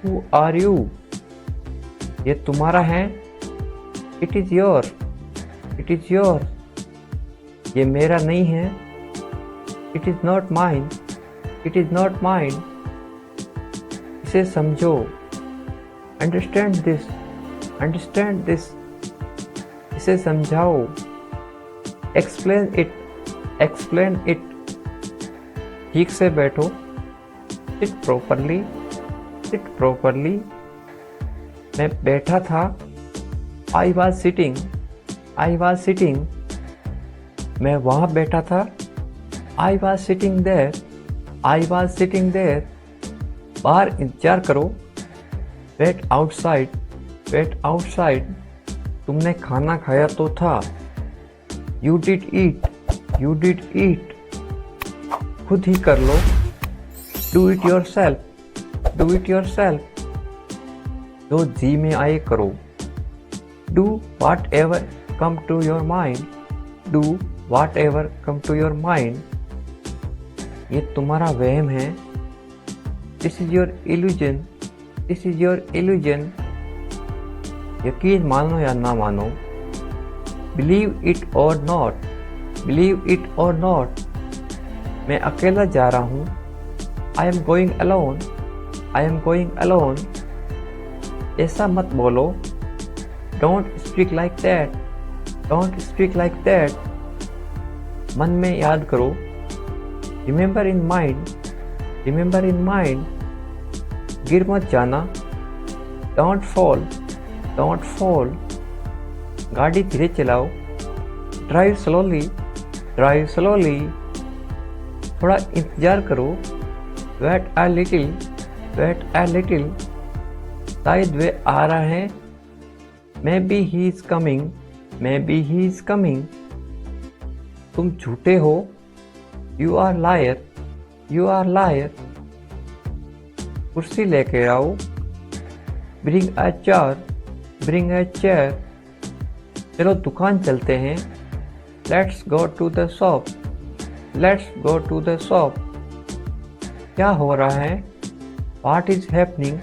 who are you, ये तुम्हारा है। It is your, it is your, ये मेरा नहीं है। It is not mine, it is not mine, इसे समझो। Understand this, understand this, इसे समझाओ। Explain it, explain it, ठीक से बैठो। Sit properly, sit properly, मैं बैठा था। I was sitting. I was sitting. मैं वहाँ बैठा था। I was sitting there. I was sitting there. बाहर इंतजार करो। Wait outside. Wait outside. तुमने खाना खाया तो था। You did eat. You did eat. खुद ही कर लो। Do it your self. Do it your self. जो जी में आए करो। Do what ever come to your mind. Do what ever come to your mind. ये तुम्हारा वहम है। This is your illusion. This is your illusion. यकीन मानो या ना मानो। बिलीव इट और नॉट। बिलीव इट और नॉट। मैं अकेला जा रहा हूँ। I am going alone. I am going alone. ऐसा मत बोलो। Don't speak like that. Don't speak like that. मन में याद करो। Remember in mind. Remember in mind. गिर मत जाना। Don't fall. Don't fall. गाड़ी धीरे चलाओ। Drive slowly. Drive slowly. थोड़ा इंतजार करो। Wait a little. Wait a little. शायद वे आ रहा है। Maybe he is coming. Maybe he is coming. तुम झूठे हो। You are liar. You are liar. कुर्सी लेके आओ। Bring a chair. Bring a chair. चलो दुकान चलते हैं। Let's go to the shop. Let's go to the shop. क्या हो रहा है? What is happening?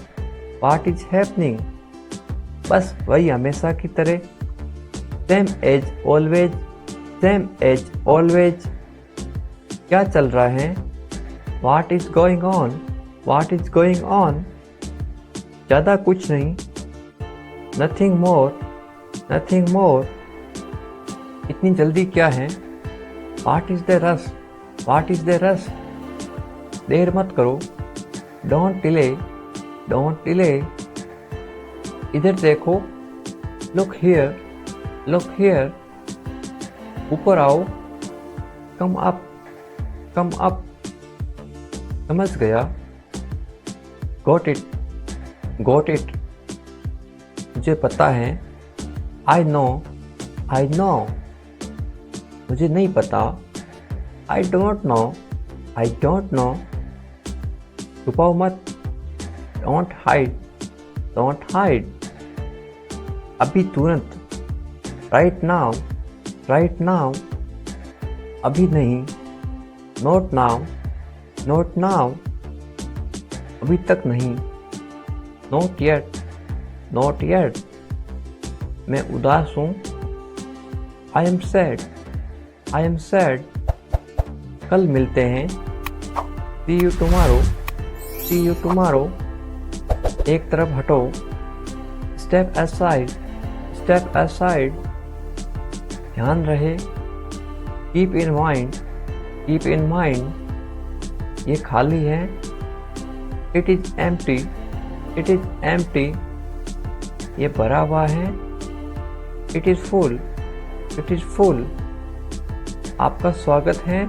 What is happening? बस वही हमेशा की तरह। Same as always. Same as always. क्या चल रहा है? What is going on? What is going on? ज़्यादा कुछ नहीं। Nothing more. Nothing more. इतनी जल्दी क्या है? What is the rush? What is the rush? देर मत करो। Don't delay. Don't delay. इधर देखो। Look here. Look here. ऊपर आओ। Come up. Come up. समझ गया। Got it. Got it. मुझे पता है। आई नो। I know. मुझे नहीं पता। I don't know. I don't know. छुपाओ मत। Don't hide. Don't hide. अभी तुरंत। Right now. Right now. अभी नहीं। Not now. Not now. अभी तक नहीं। Not yet. Not yet. मैं उदास हूँ। I am sad. I am sad. कल मिलते हैं। See you tomorrow. See you tomorrow. एक तरफ हटो। Step aside. Step aside. ध्यान रहे। Keep in mind. Keep in mind. ये खाली है। It is empty. It is empty. ये भरा हुआ है। It is full. It is full. आपका स्वागत है।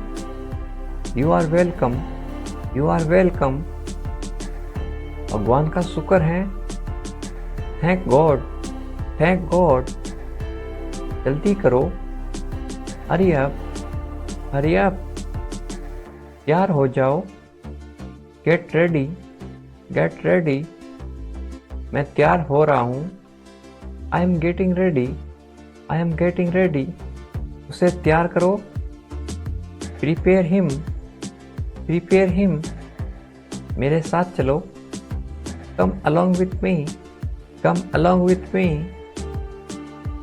You are welcome. You are welcome. भगवान का शुक्र है। Thank God. Thank God. जल्दी करो। Hurry up. Hurry up. तैयार हो जाओ। Get ready. Get ready. मैं तैयार हो रहा हूँ। I am getting ready. I am getting ready. उसे तैयार करो। Prepare him. Prepare him. मेरे साथ चलो। Come along with me. Come along with me.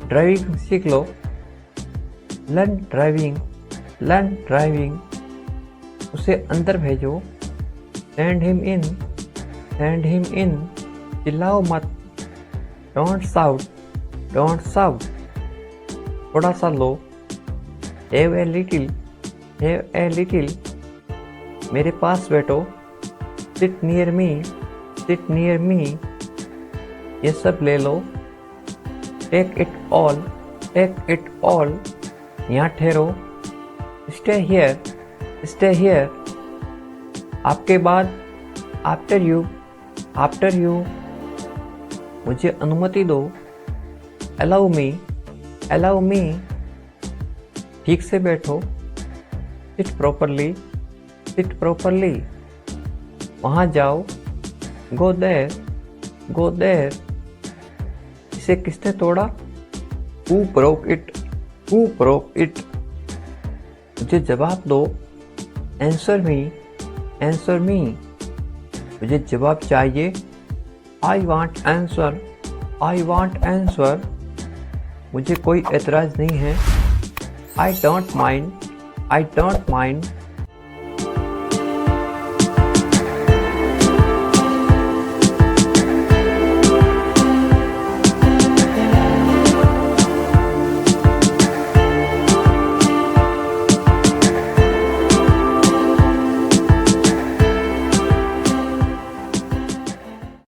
Driving सीख लो। Learn driving. Learn driving. उसे अंदर भेजो। Send him in. Send him in. चिल्लाओ मत। Don't shout. Don't shout. थोड़ा सा लो। Have a little. Have a little. मेरे पास बैठो। Sit near me. Sit near me. ये सब ले लो, take it all, take it all, यहाँ ठहरो, स्टे हियर, आपके बाद, आफ्टर यू, मुझे अनुमति दो, अलाउ मी, ठीक से बैठो, सिट प्रॉपरली, वहाँ जाओ, गो देयर, इसे किसने तोड़ा, हु ब्रोक इट, मुझे जवाब दो, आंसर मी, मुझे जवाब चाहिए, आई वांट आंसर, मुझे कोई एतराज नहीं है, आई डोंट माइंड,